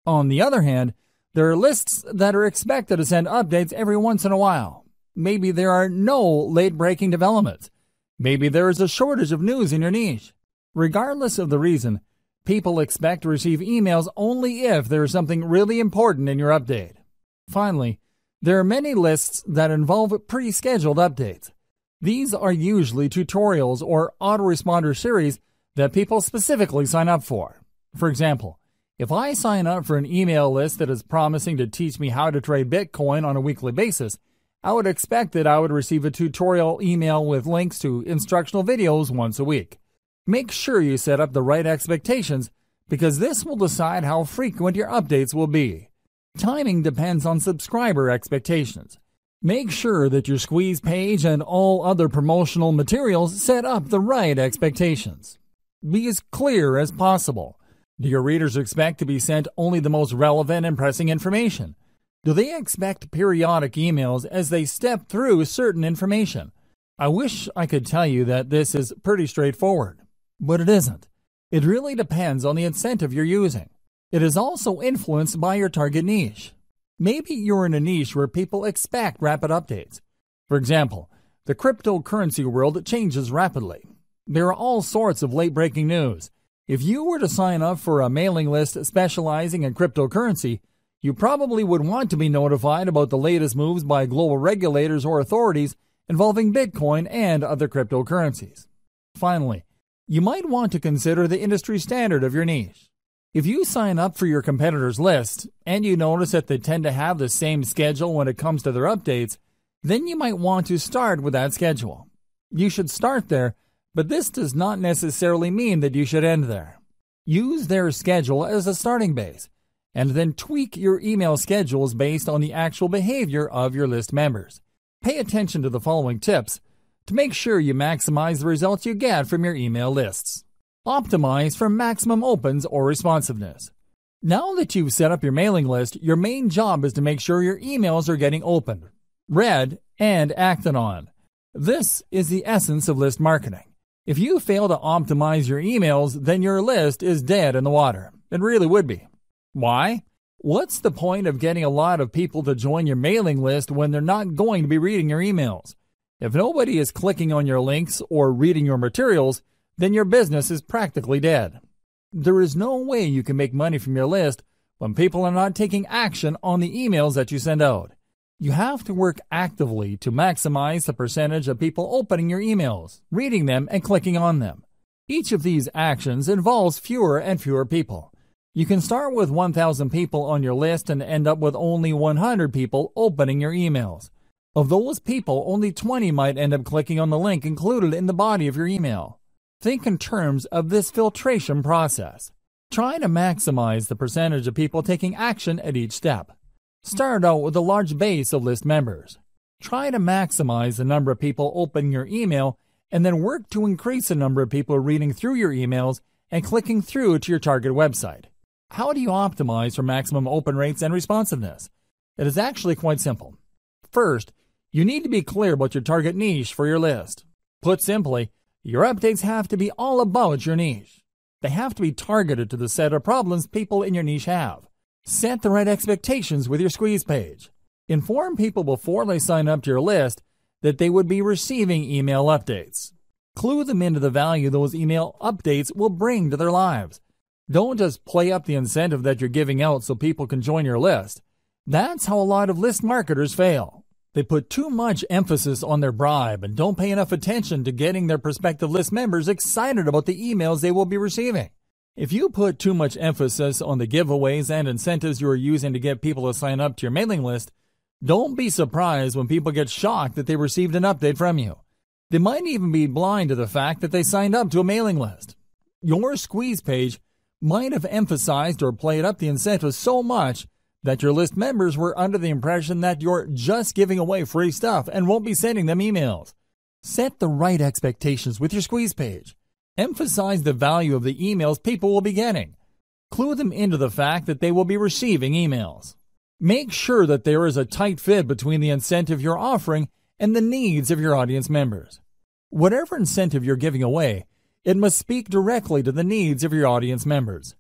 On the other hand, there are lists that are expected to send updates every once in a while. Maybe there are no late-breaking developments. Maybe there is a shortage of news in your niche. Regardless of the reason, people expect to receive emails only if there is something really important in your update. Finally, there are many lists that involve pre-scheduled updates. These are usually tutorials or autoresponder series that people specifically sign up for. For example, if I sign up for an email list that is promising to teach me how to trade Bitcoin on a weekly basis, I would expect that I would receive a tutorial email with links to instructional videos once a week. Make sure you set up the right expectations because this will decide how frequent your updates will be. Timing depends on subscriber expectations. Make sure that your squeeze page and all other promotional materials set up the right expectations. Be as clear as possible. Do your readers expect to be sent only the most relevant and pressing information? Do they expect periodic emails as they step through certain information? I wish I could tell you that this is pretty straightforward, but it isn't. It really depends on the incentive you're using. It is also influenced by your target niche. Maybe you're in a niche where people expect rapid updates. For example, the cryptocurrency world changes rapidly. There are all sorts of late-breaking news. If you were to sign up for a mailing list specializing in cryptocurrency, you probably would want to be notified about the latest moves by global regulators or authorities involving Bitcoin and other cryptocurrencies. Finally, you might want to consider the industry standard of your niche. If you sign up for your competitor's list and you notice that they tend to have the same schedule when it comes to their updates, then you might want to start with that schedule. You should start there, but this does not necessarily mean that you should end there. Use their schedule as a starting base, and then tweak your email schedules based on the actual behavior of your list members. Pay attention to the following tips to make sure you maximize the results you get from your email lists. Optimize for maximum opens or responsiveness. Now that you've set up your mailing list, your main job is to make sure your emails are getting opened, read, and acted on. This is the essence of list marketing. If you fail to optimize your emails, then your list is dead in the water. It really would be. Why? What's the point of getting a lot of people to join your mailing list when they're not going to be reading your emails? If nobody is clicking on your links or reading your materials, then your business is practically dead. There is no way you can make money from your list when people are not taking action on the emails that you send out. You have to work actively to maximize the percentage of people opening your emails, reading them, and clicking on them. Each of these actions involves fewer and fewer people. You can start with 1,000 people on your list and end up with only 100 people opening your emails. Of those people, only 20 might end up clicking on the link included in the body of your email. Think in terms of this filtration process. Try to maximize the percentage of people taking action at each step. Start out with a large base of list members. Try to maximize the number of people opening your email and then work to increase the number of people reading through your emails and clicking through to your target website. How do you optimize for maximum open rates and responsiveness? It is actually quite simple. First, you need to be clear about your target niche for your list. Put simply, your updates have to be all about your niche. They have to be targeted to the set of problems people in your niche have. Set the right expectations with your squeeze page. Inform people before they sign up to your list that they would be receiving email updates. Clue them into the value those email updates will bring to their lives. Don't just play up the incentive that you're giving out so people can join your list. That's how a lot of list marketers fail. They put too much emphasis on their bribe and don't pay enough attention to getting their prospective list members excited about the emails they will be receiving. If you put too much emphasis on the giveaways and incentives you are using to get people to sign up to your mailing list, don't be surprised when people get shocked that they received an update from you. They might even be blind to the fact that they signed up to a mailing list. Your squeeze page might have emphasized or played up the incentives so much that your list members were under the impression that you're just giving away free stuff and won't be sending them emails. Set the right expectations with your squeeze page. Emphasize the value of the emails people will be getting. Clue them into the fact that they will be receiving emails. Make sure that there is a tight fit between the incentive you're offering and the needs of your audience members. Whatever incentive you're giving away, it must speak directly to the needs of your audience members.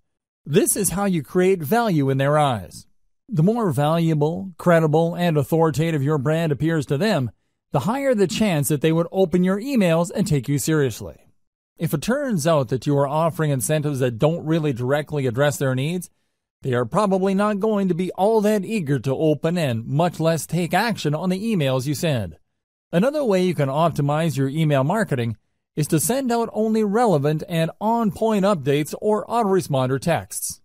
This is how you create value in their eyes. The more valuable, credible, and authoritative your brand appears to them, the higher the chance that they would open your emails and take you seriously. If it turns out that you are offering incentives that don't really directly address their needs, they are probably not going to be all that eager to open and much less take action on the emails you send. Another way you can optimize your email marketing is to send out only relevant and on-point updates or autoresponder texts.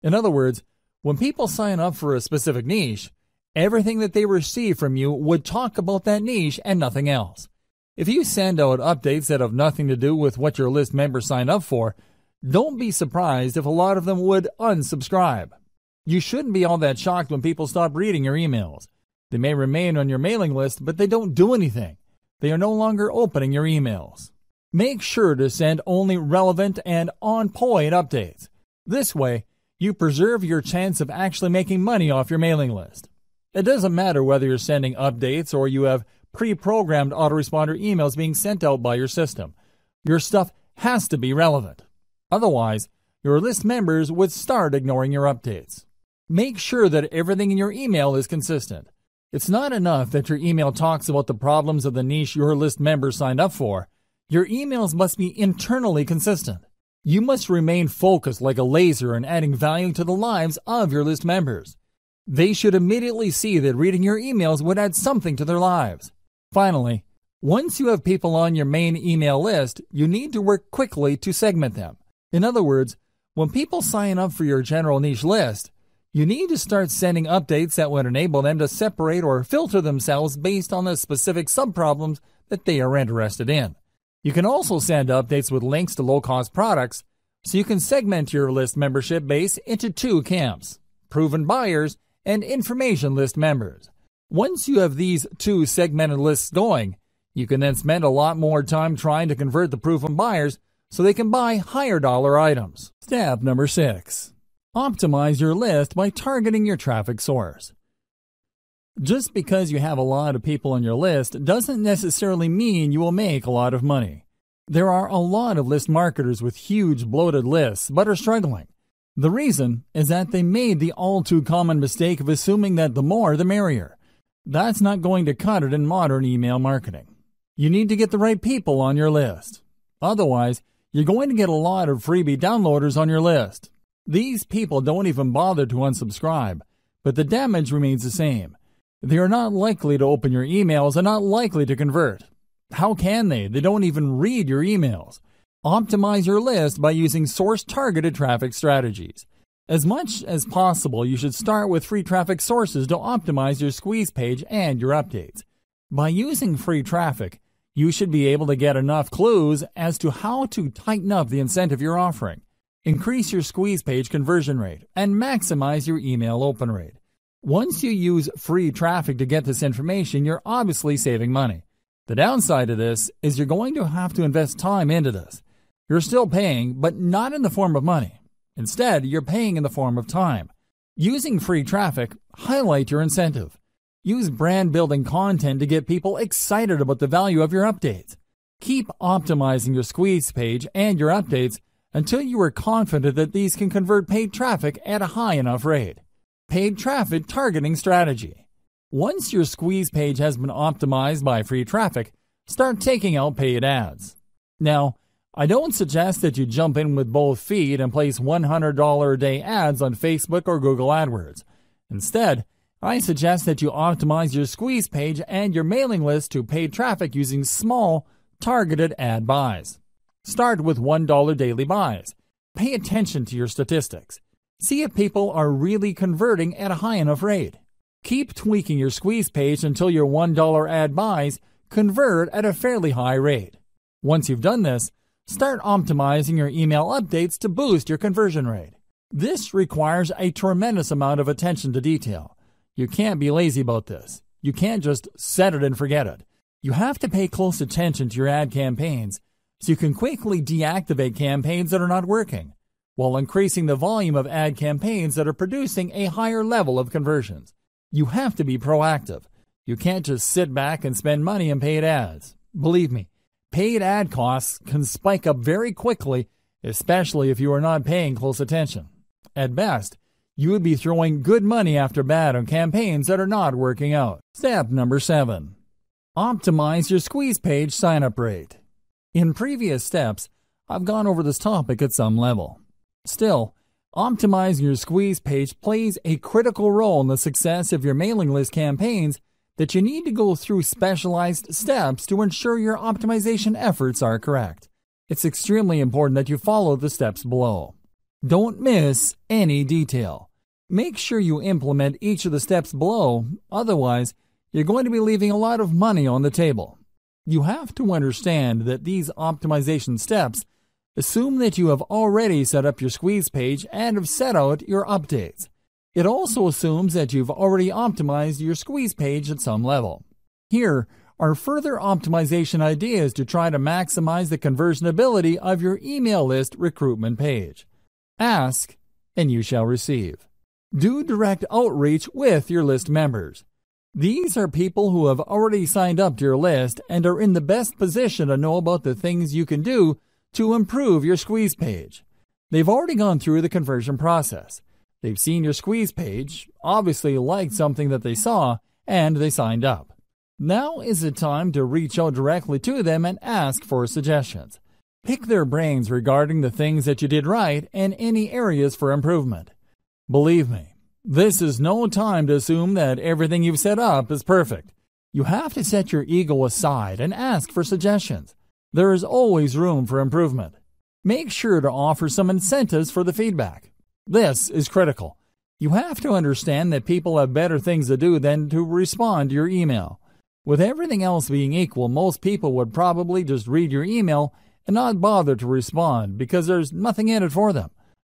In other words, when people sign up for a specific niche, everything that they receive from you would talk about that niche and nothing else. If you send out updates that have nothing to do with what your list members sign up for, don't be surprised if a lot of them would unsubscribe. You shouldn't be all that shocked when people stop reading your emails. They may remain on your mailing list, but they don't do anything. They are no longer opening your emails. Make sure to send only relevant and on-point updates. This way, you preserve your chance of actually making money off your mailing list. It doesn't matter whether you're sending updates or you have pre-programmed autoresponder emails being sent out by your system. Your stuff has to be relevant. Otherwise, your list members would start ignoring your updates. Make sure that everything in your email is consistent. It's not enough that your email talks about the problems of the niche your list members signed up for. Your emails must be internally consistent. You must remain focused like a laser in adding value to the lives of your list members. They should immediately see that reading your emails would add something to their lives. Finally, once you have people on your main email list, you need to work quickly to segment them. In other words, when people sign up for your general niche list, you need to start sending updates that would enable them to separate or filter themselves based on the specific subproblems that they are interested in. You can also send updates with links to low-cost products, so you can segment your list membership base into two camps: proven buyers and information list members. Once you have these two segmented lists going, you can then spend a lot more time trying to convert the proven buyers so they can buy higher dollar items. Step number 6. Optimize your list by targeting your traffic source. Just because you have a lot of people on your list doesn't necessarily mean you will make a lot of money. There are a lot of list marketers with huge bloated lists but are struggling. The reason is that they made the all-too-common mistake of assuming that the more the merrier. That's not going to cut it in modern email marketing. You need to get the right people on your list. Otherwise, you're going to get a lot of freebie downloaders on your list. These people don't even bother to unsubscribe, but the damage remains the same. They are not likely to open your emails and not likely to convert. How can they? They don't even read your emails. Optimize your list by using source-targeted traffic strategies. As much as possible, you should start with free traffic sources to optimize your squeeze page and your updates. By using free traffic, you should be able to get enough clues as to how to tighten up the incentive you're offering, increase your squeeze page conversion rate, and maximize your email open rate. Once you use free traffic to get this information, you're obviously saving money. The downside of this is you're going to have to invest time into this. You're still paying, but not in the form of money. Instead, you're paying in the form of time. Using free traffic, highlight your incentive. Use brand-building content to get people excited about the value of your updates. Keep optimizing your squeeze page and your updates until you are confident that these can convert paid traffic at a high enough rate. Paid traffic targeting strategy. Once your squeeze page has been optimized by free traffic, start taking out paid ads. Now, I don't suggest that you jump in with both feet and place $100 a day ads on Facebook or Google AdWords. Instead, I suggest that you optimize your squeeze page and your mailing list to paid traffic using small, targeted ad buys. Start with $1 daily buys. Pay attention to your statistics. See if people are really converting at a high enough rate. Keep tweaking your squeeze page until your $1 ad buys convert at a fairly high rate. Once you've done this, start optimizing your email updates to boost your conversion rate. This requires a tremendous amount of attention to detail. You can't be lazy about this. You can't just set it and forget it. You have to pay close attention to your ad campaigns so you can quickly deactivate campaigns that are not working, while increasing the volume of ad campaigns that are producing a higher level of conversions. You have to be proactive. You can't just sit back and spend money on paid ads. Believe me, paid ad costs can spike up very quickly, especially if you are not paying close attention. At best, you would be throwing good money after bad on campaigns that are not working out. Step number 7. Optimize your squeeze page sign-up rate. In previous steps, I've gone over this topic at some level. Still, optimizing your squeeze page plays a critical role in the success of your mailing list campaigns that you need to go through specialized steps to ensure your optimization efforts are correct. It's extremely important that you follow the steps below. Don't miss any detail. Make sure you implement each of the steps below, otherwise, you're going to be leaving a lot of money on the table. You have to understand that these optimization steps assume that you have already set up your squeeze page and have set out your updates. It also assumes that you've already optimized your squeeze page at some level. Here are further optimization ideas to try to maximize the conversion ability of your email list recruitment page. Ask, and you shall receive. Do direct outreach with your list members. These are people who have already signed up to your list and are in the best position to know about the things you can do to improve your squeeze page. They've already gone through the conversion process. They've seen your squeeze page, obviously liked something that they saw, and they signed up. Now is the time to reach out directly to them and ask for suggestions. Pick their brains regarding the things that you did right and any areas for improvement. Believe me, this is no time to assume that everything you've set up is perfect. You have to set your ego aside and ask for suggestions. There is always room for improvement. Make sure to offer some incentives for the feedback. This is critical. You have to understand that people have better things to do than to respond to your email. With everything else being equal, most people would probably just read your email and not bother to respond because there's nothing in it for them.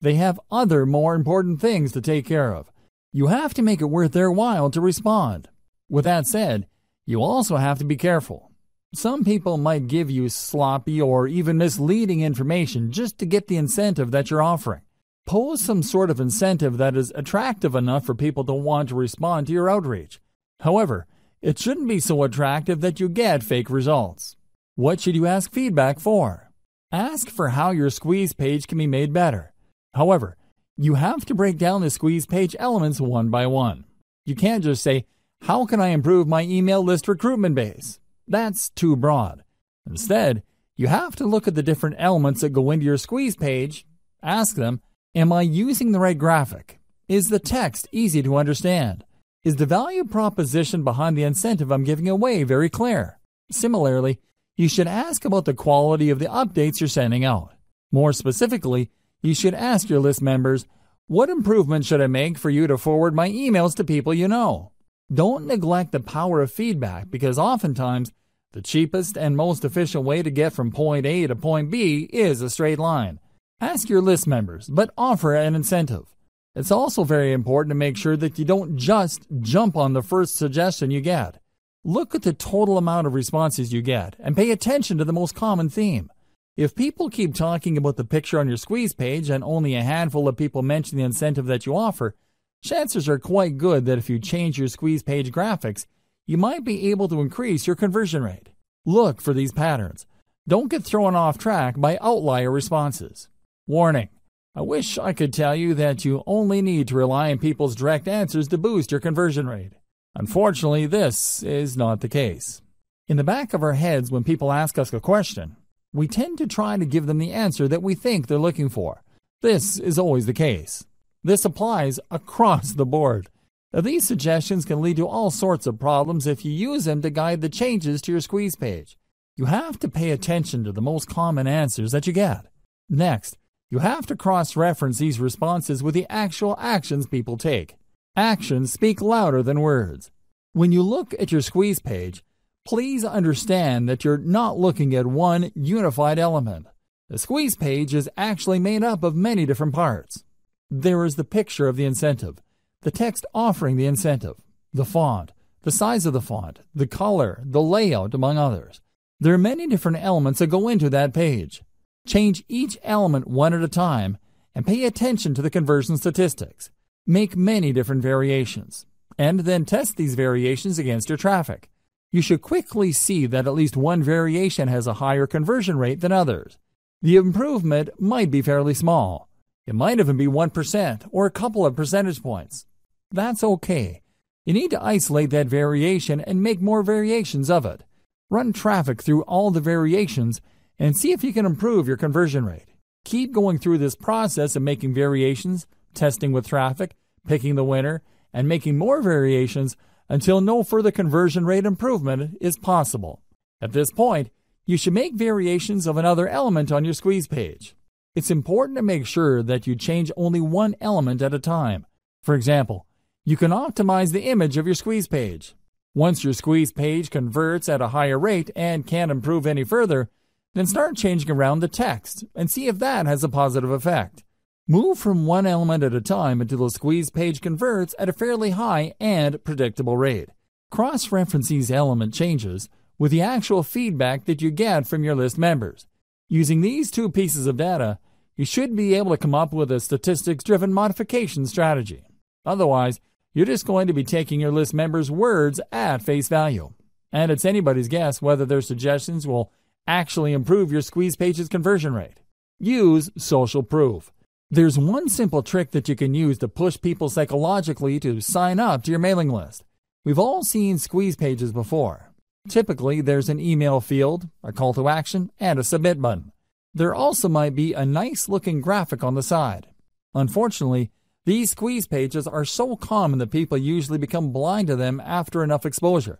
They have other more important things to take care of. You have to make it worth their while to respond. With that said, you also have to be careful. Some people might give you sloppy or even misleading information just to get the incentive that you're offering. Pose some sort of incentive that is attractive enough for people to want to respond to your outreach. However, it shouldn't be so attractive that you get fake results. What should you ask feedback for? Ask for how your squeeze page can be made better. However, you have to break down the squeeze page elements one by one. You can't just say, "How can I improve my email list recruitment base?" That's too broad. Instead, you have to look at the different elements that go into your squeeze page. Ask them, am I using the right graphic? Is the text easy to understand? Is the value proposition behind the incentive I'm giving away very clear? Similarly, you should ask about the quality of the updates you're sending out. More specifically, you should ask your list members, what improvements should I make for you to forward my emails to people you know? Don't neglect the power of feedback because oftentimes the cheapest and most efficient way to get from point A to point B is a straight line. Ask your list members, but offer an incentive. It's also very important to make sure that you don't just jump on the first suggestion you get. Look at the total amount of responses you get and pay attention to the most common theme. If people keep talking about the picture on your squeeze page and only a handful of people mention the incentive that you offer, chances are quite good that if you change your squeeze page graphics, you might be able to increase your conversion rate. Look for these patterns. Don't get thrown off track by outlier responses. Warning: I wish I could tell you that you only need to rely on people's direct answers to boost your conversion rate. Unfortunately, this is not the case. In the back of our heads, when people ask us a question, we tend to try to give them the answer that we think they're looking for. This is always the case. This applies across the board. Now, these suggestions can lead to all sorts of problems if you use them to guide the changes to your squeeze page. You have to pay attention to the most common answers that you get. Next, you have to cross-reference these responses with the actual actions people take. Actions speak louder than words. When you look at your squeeze page, please understand that you're not looking at one unified element. The squeeze page is actually made up of many different parts. There is the picture of the incentive, the text offering the incentive, the font, the size of the font, the color, the layout, among others. There are many different elements that go into that page. Change each element one at a time and pay attention to the conversion statistics. Make many different variations, and then test these variations against your traffic. You should quickly see that at least one variation has a higher conversion rate than others. The improvement might be fairly small. It might even be 1% or a couple of percentage points. That's okay. You need to isolate that variation and make more variations of it. Run traffic through all the variations and see if you can improve your conversion rate. Keep going through this process of making variations, testing with traffic, picking the winner, and making more variations until no further conversion rate improvement is possible. At this point, you should make variations of another element on your squeeze page. It's important to make sure that you change only one element at a time. For example, you can optimize the image of your squeeze page. Once your squeeze page converts at a higher rate and can't improve any further, then start changing around the text and see if that has a positive effect. Move from one element at a time until the squeeze page converts at a fairly high and predictable rate. Cross-reference these element changes with the actual feedback that you get from your list members. Using these two pieces of data, you should be able to come up with a statistics-driven modification strategy. Otherwise, you're just going to be taking your list members' words at face value. And it's anybody's guess whether their suggestions will actually improve your squeeze page's conversion rate. Use social proof. There's one simple trick that you can use to push people psychologically to sign up to your mailing list. We've all seen squeeze pages before. Typically, there's an email field, a call to action, and a submit button. There also might be a nice-looking graphic on the side. Unfortunately, these squeeze pages are so common that people usually become blind to them after enough exposure.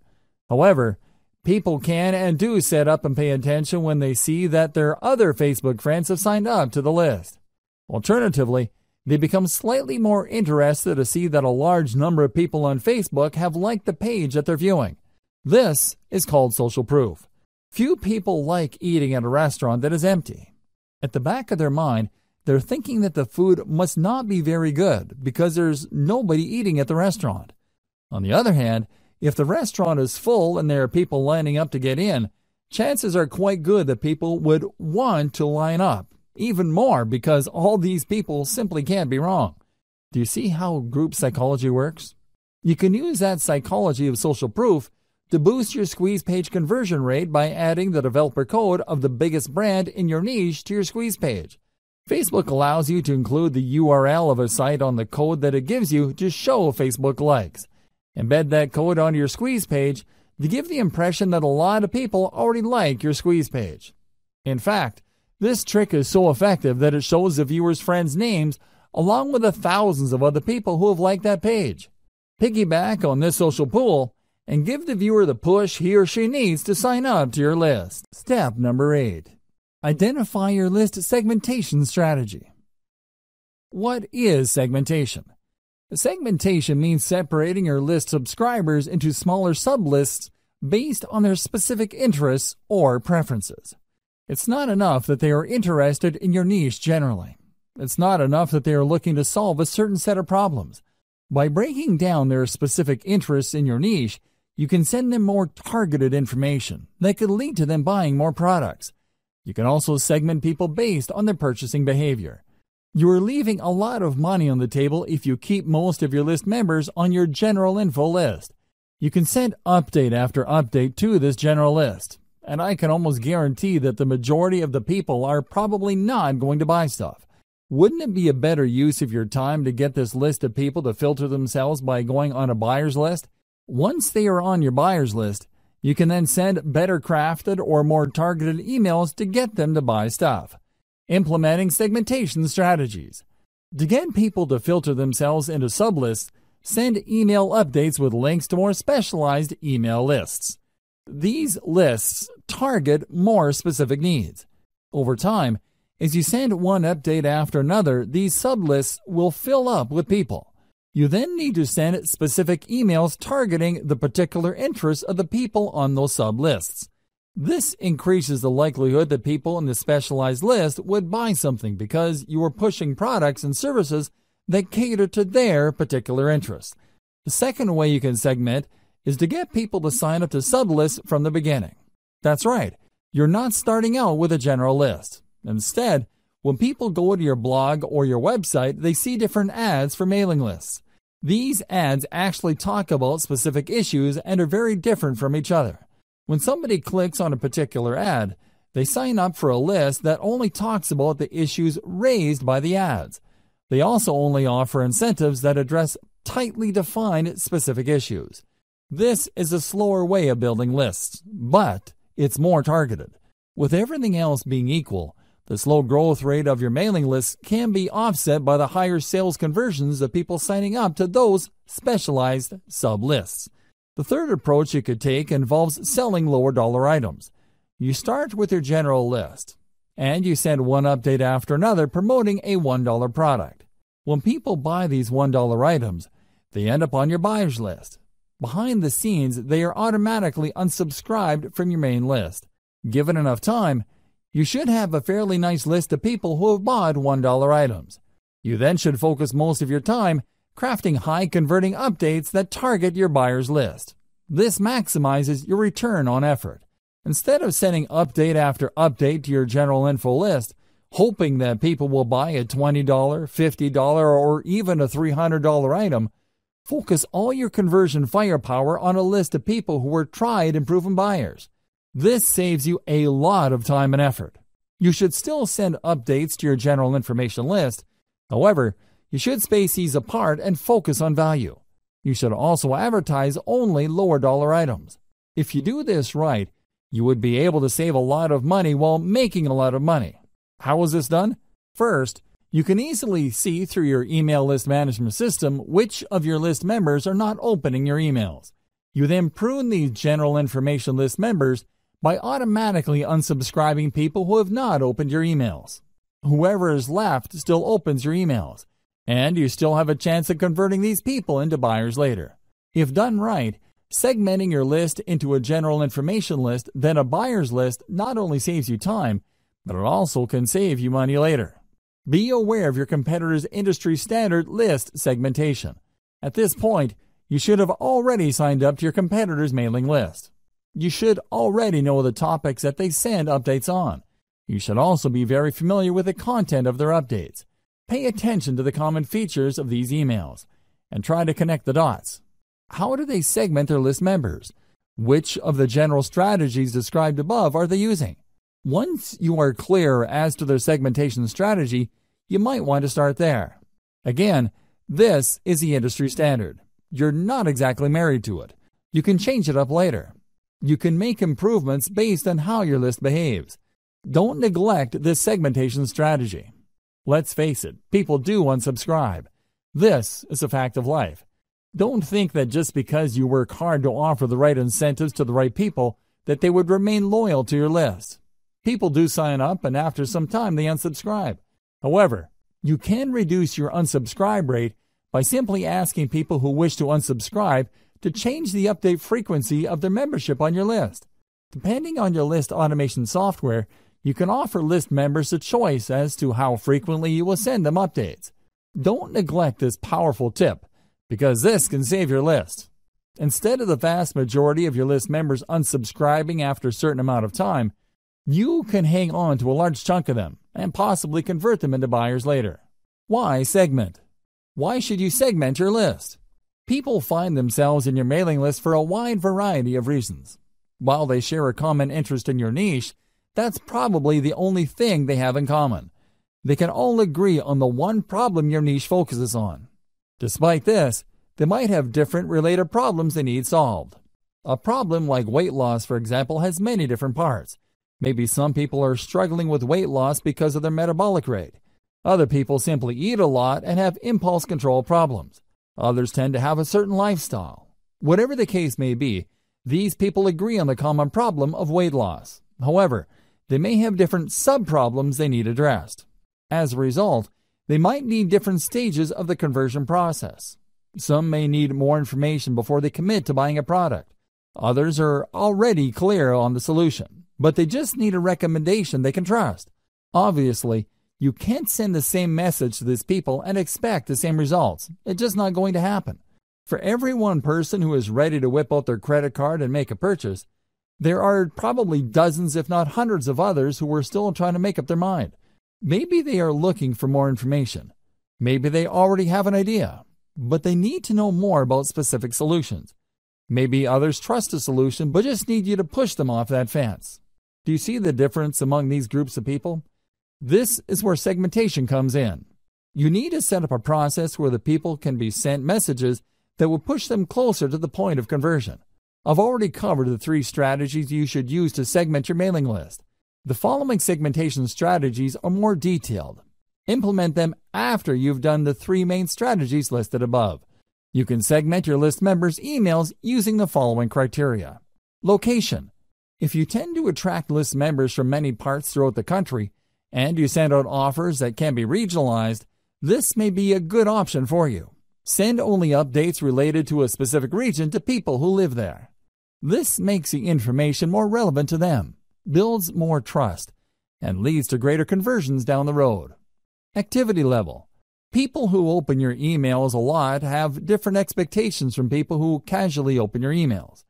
However, people can and do sit up and pay attention when they see that their other Facebook friends have signed up to the list. Alternatively, they become slightly more interested to see that a large number of people on Facebook have liked the page that they're viewing. This is called social proof. Few people like eating at a restaurant that is empty. At the back of their mind, they're thinking that the food must not be very good because there's nobody eating at the restaurant. On the other hand, if the restaurant is full and there are people lining up to get in, chances are quite good that people would want to line up, even more because all these people simply can't be wrong. Do you see how group psychology works? You can use that psychology of social proof to boost your squeeze page conversion rate by adding the developer code of the biggest brand in your niche to your squeeze page. Facebook allows you to include the URL of a site on the code that it gives you to show Facebook likes. Embed that code onto your squeeze page to give the impression that a lot of people already like your squeeze page. In fact, this trick is so effective that it shows the viewer's friends' names along with the thousands of other people who have liked that page. Piggyback on this social pool and give the viewer the push he or she needs to sign up to your list. Step number 8. Identify your list segmentation strategy. What is segmentation? Segmentation means separating your list subscribers into smaller sublists based on their specific interests or preferences. It's not enough that they are interested in your niche generally. It's not enough that they are looking to solve a certain set of problems. By breaking down their specific interests in your niche, you can send them more targeted information that could lead to them buying more products. You can also segment people based on their purchasing behavior. You are leaving a lot of money on the table if you keep most of your list members on your general info list. You can send update after update to this general list, and I can almost guarantee that the majority of the people are probably not going to buy stuff. Wouldn't it be a better use of your time to get this list of people to filter themselves by going on a buyer's list? Once they are on your buyer's list, you can then send better crafted or more targeted emails to get them to buy stuff. Implementing segmentation strategies. To get people to filter themselves into sublists, send email updates with links to more specialized email lists. These lists target more specific needs. Over time, as you send one update after another, these sublists will fill up with people. You then need to send specific emails targeting the particular interests of the people on those sublists. This increases the likelihood that people in the specialized list would buy something because you are pushing products and services that cater to their particular interests. The second way you can segment is to get people to sign up to sublists from the beginning. That's right, you're not starting out with a general list. Instead, when people go to your blog or your website, they see different ads for mailing lists. These ads actually talk about specific issues and are very different from each other. When somebody clicks on a particular ad, they sign up for a list that only talks about the issues raised by the ads. They also only offer incentives that address tightly defined specific issues. This is a slower way of building lists, but it's more targeted. With everything else being equal, the slow growth rate of your mailing list can be offset by the higher sales conversions of people signing up to those specialized sub-lists. The third approach you could take involves selling lower dollar items. You start with your general list, and you send one update after another promoting a $1 product. When people buy these $1 items, they end up on your buyer's list. Behind the scenes, they are automatically unsubscribed from your main list. Given enough time, you should have a fairly nice list of people who have bought $1 items. You then should focus most of your time crafting high-converting updates that target your buyer's list. This maximizes your return on effort. Instead of sending update after update to your general info list, hoping that people will buy a $20, $50, or even a $300 item. Focus all your conversion firepower on a list of people who are tried and proven buyers. This saves you a lot of time and effort. You should still send updates to your general information list. However, you should space these apart and focus on value. You should also advertise only lower dollar items. If you do this right, you would be able to save a lot of money while making a lot of money. How is this done? First, you can easily see through your email list management system which of your list members are not opening your emails. You then prune these general information list members by automatically unsubscribing people who have not opened your emails. Whoever is left still opens your emails, and you still have a chance of converting these people into buyers later. If done right, segmenting your list into a general information list, then a buyer's list not only saves you time, but it also can save you money later. Be aware of your competitors' industry standard list segmentation. At this point, you should have already signed up to your competitors' mailing list. You should already know the topics that they send updates on. You should also be very familiar with the content of their updates. Pay attention to the common features of these emails and try to connect the dots. How do they segment their list members? Which of the general strategies described above are they using? Once you are clear as to their segmentation strategy, you might want to start there. Again, this is the industry standard. You're not exactly married to it. You can change it up later. You can make improvements based on how your list behaves. Don't neglect this segmentation strategy. Let's face it, people do unsubscribe. This is a fact of life. Don't think that just because you work hard to offer the right incentives to the right people, that they would remain loyal to your list. People do sign up, and after some time they unsubscribe. However, you can reduce your unsubscribe rate by simply asking people who wish to unsubscribe to change the update frequency of their membership on your list. Depending on your list automation software, you can offer list members a choice as to how frequently you will send them updates. Don't neglect this powerful tip, because this can save your list. Instead of the vast majority of your list members unsubscribing after a certain amount of time, you can hang on to a large chunk of them and possibly convert them into buyers later. Why segment? Why should you segment your list? People find themselves in your mailing list for a wide variety of reasons. While they share a common interest in your niche, that's probably the only thing they have in common. They can all agree on the one problem your niche focuses on. Despite this, they might have different related problems they need solved. A problem like weight loss, for example, has many different parts. Maybe some people are struggling with weight loss because of their metabolic rate. Other people simply eat a lot and have impulse control problems. Others tend to have a certain lifestyle. Whatever the case may be, these people agree on the common problem of weight loss. However, they may have different sub-problems they need addressed. As a result, they might need different stages of the conversion process. Some may need more information before they commit to buying a product. Others are already clear on the solution, but they just need a recommendation they can trust. Obviously, you can't send the same message to these people and expect the same results. It's just not going to happen. For every one person who is ready to whip out their credit card and make a purchase, there are probably dozens, if not hundreds of others who are still trying to make up their mind. Maybe they are looking for more information. Maybe they already have an idea, but they need to know more about specific solutions. Maybe others trust a solution but just need you to push them off that fence. Do you see the difference among these groups of people? This is where segmentation comes in. You need to set up a process where the people can be sent messages that will push them closer to the point of conversion. I've already covered the 3 strategies you should use to segment your mailing list. The following segmentation strategies are more detailed. Implement them after you've done the 3 main strategies listed above. You can segment your list members' emails using the following criteria. Location. If you tend to attract list members from many parts throughout the country, and you send out offers that can be regionalized, this may be a good option for you. Send only updates related to a specific region to people who live there. This makes the information more relevant to them, builds more trust, and leads to greater conversions down the road. Activity level. People who open your emails a lot have different expectations from people who casually open your emails.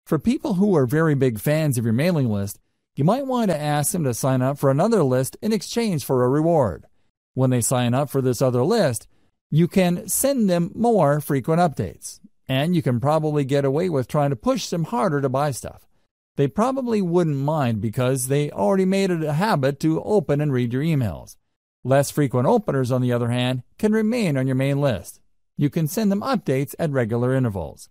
For people who are very big fans of your mailing list, You might want to ask them to sign up for another list in exchange for a reward. When they sign up for this other list, you can send them more frequent updates, and you can probably get away with trying to push them harder to buy stuff. They probably wouldn't mind because they already made it a habit to open and read your emails. Less frequent openers, on the other hand, can remain on your main list. You can send them updates at regular intervals.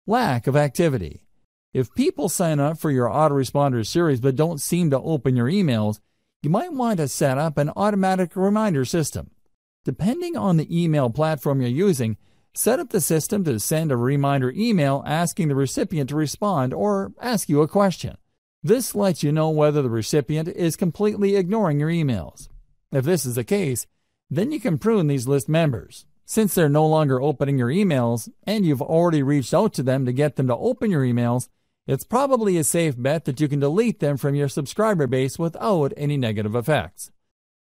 Lack of activity. If people sign up for your autoresponder series but don't seem to open your emails, you might want to set up an automatic reminder system. Depending on the email platform you're using, set up the system to send a reminder email asking the recipient to respond or ask you a question. This lets you know whether the recipient is completely ignoring your emails. If this is the case, then you can prune these list members. Since they're no longer opening your emails and you've already reached out to them to get them to open your emails, it's probably a safe bet that you can delete them from your subscriber base without any negative effects.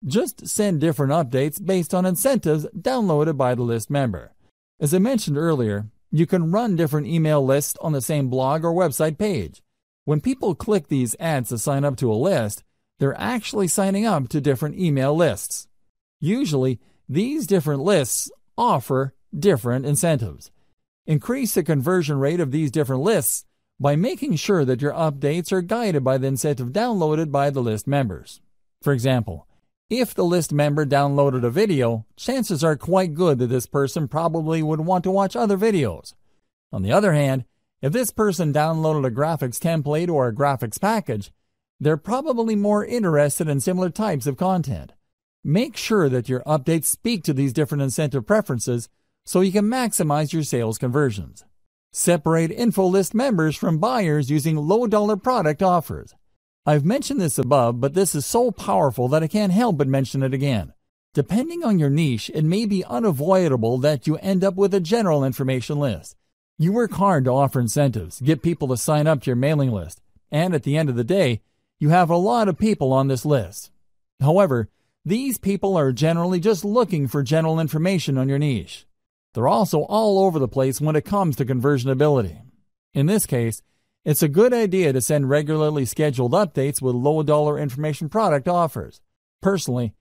Just send different updates based on incentives downloaded by the list member. As I mentioned earlier, you can run different email lists on the same blog or website page. When people click these ads to sign up to a list, they're actually signing up to different email lists. Usually, these different lists offer different incentives. Increase the conversion rate of these different lists by making sure that your updates are guided by the incentive downloaded by the list members. For example, if the list member downloaded a video, chances are quite good that this person probably would want to watch other videos. On the other hand, if this person downloaded a graphics template or a graphics package, they're probably more interested in similar types of content. Make sure that your updates speak to these different incentive preferences so you can maximize your sales conversions. Separate info list members from buyers using low-dollar product offers. I've mentioned this above, but this is so powerful that I can't help but mention it again. Depending on your niche, it may be unavoidable that you end up with a general information list. You work hard to offer incentives, get people to sign up to your mailing list, and at the end of the day, you have a lot of people on this list. However, these people are generally just looking for general information on your niche. They're also all over the place when it comes to conversionability. In this case, it's a good idea to send regularly scheduled updates with low-dollar information product offers. Personally,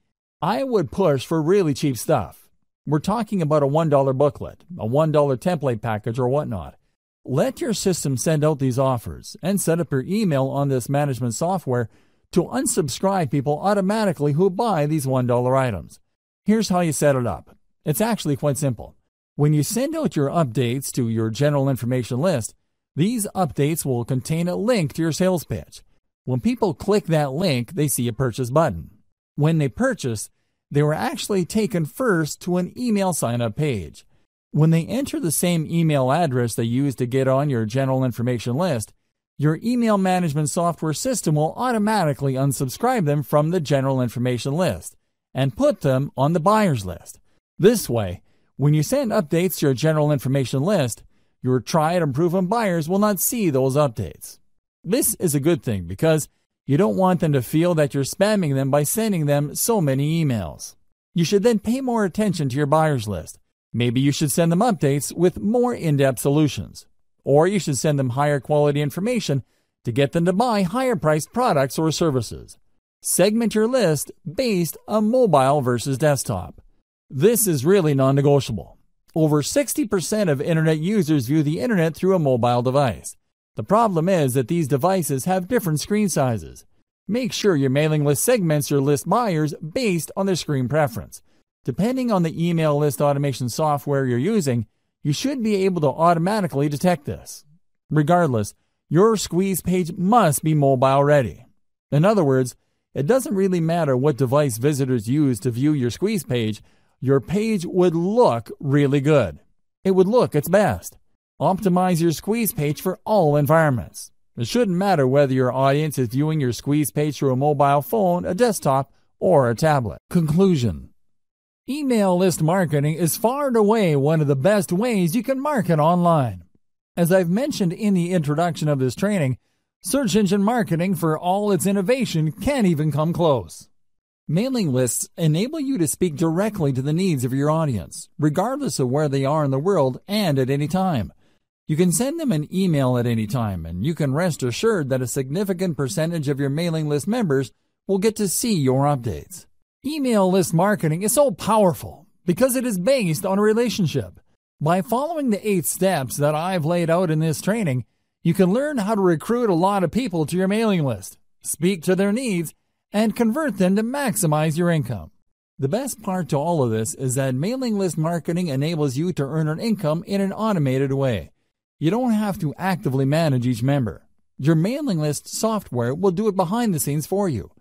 I would push for really cheap stuff. We're talking about a $1 booklet, a $1 template package, or whatnot. Let your system send out these offers and set up your email on this management software to unsubscribe people automatically who buy these $1 items. Here's how you set it up. It's actually quite simple. When you send out your updates to your general information list, these updates will contain a link to your sales pitch. When people click that link, they see a purchase button. When they purchase, they were actually taken first to an email sign-up page. When they enter the same email address they used to get on your general information list, your email management software system will automatically unsubscribe them from the general information list and put them on the buyer's list. This way, when you send updates to your general information list, your tried and proven buyers will not see those updates. This is a good thing because you don't want them to feel that you're spamming them by sending them so many emails. You should then pay more attention to your buyer's list. Maybe you should send them updates with more in-depth solutions. Or you should send them higher quality information to get them to buy higher priced products or services. Segment your list based on mobile versus desktop. This is really non-negotiable. Over 60% of internet users view the internet through a mobile device. The problem is that these devices have different screen sizes. Make sure your mailing list segments your list buyers based on their screen preference. Depending on the email list automation software you're using, you should be able to automatically detect this. Regardless, your squeeze page must be mobile ready. In other words, it doesn't really matter what device visitors use to view your squeeze page, your page would look really good. It would look its best. Optimize your squeeze page for all environments. It shouldn't matter whether your audience is viewing your squeeze page through a mobile phone, a desktop, or a tablet. Conclusion. Email list marketing is far and away one of the best ways you can market online. As I've mentioned in the introduction of this training, search engine marketing, for all its innovation, can't even come close. Mailing lists enable you to speak directly to the needs of your audience, regardless of where they are in the world and at any time. You can send them an email at any time, and you can rest assured that a significant percentage of your mailing list members will get to see your updates. Email list marketing is so powerful because it is based on a relationship. By following the 8 steps that I've laid out in this training, you can learn how to recruit a lot of people to your mailing list, speak to their needs, and convert them to maximize your income. The best part to all of this is that mailing list marketing enables you to earn an income in an automated way. You don't have to actively manage each member. Your mailing list software will do it behind the scenes for you.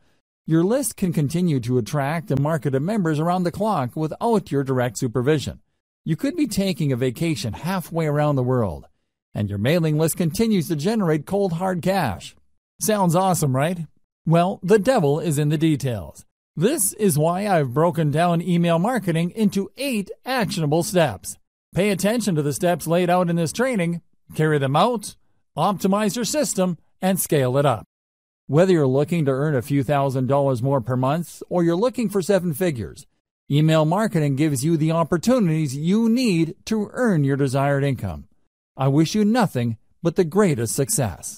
Your list can continue to attract and market to members around the clock without your direct supervision. You could be taking a vacation halfway around the world, and your mailing list continues to generate cold hard cash. Sounds awesome, right? Well, the devil is in the details. This is why I've broken down email marketing into 8 actionable steps. Pay attention to the steps laid out in this training, carry them out, optimize your system, and scale it up. Whether you're looking to earn a few $1,000s more per month or you're looking for 7 figures, email marketing gives you the opportunities you need to earn your desired income. I wish you nothing but the greatest success.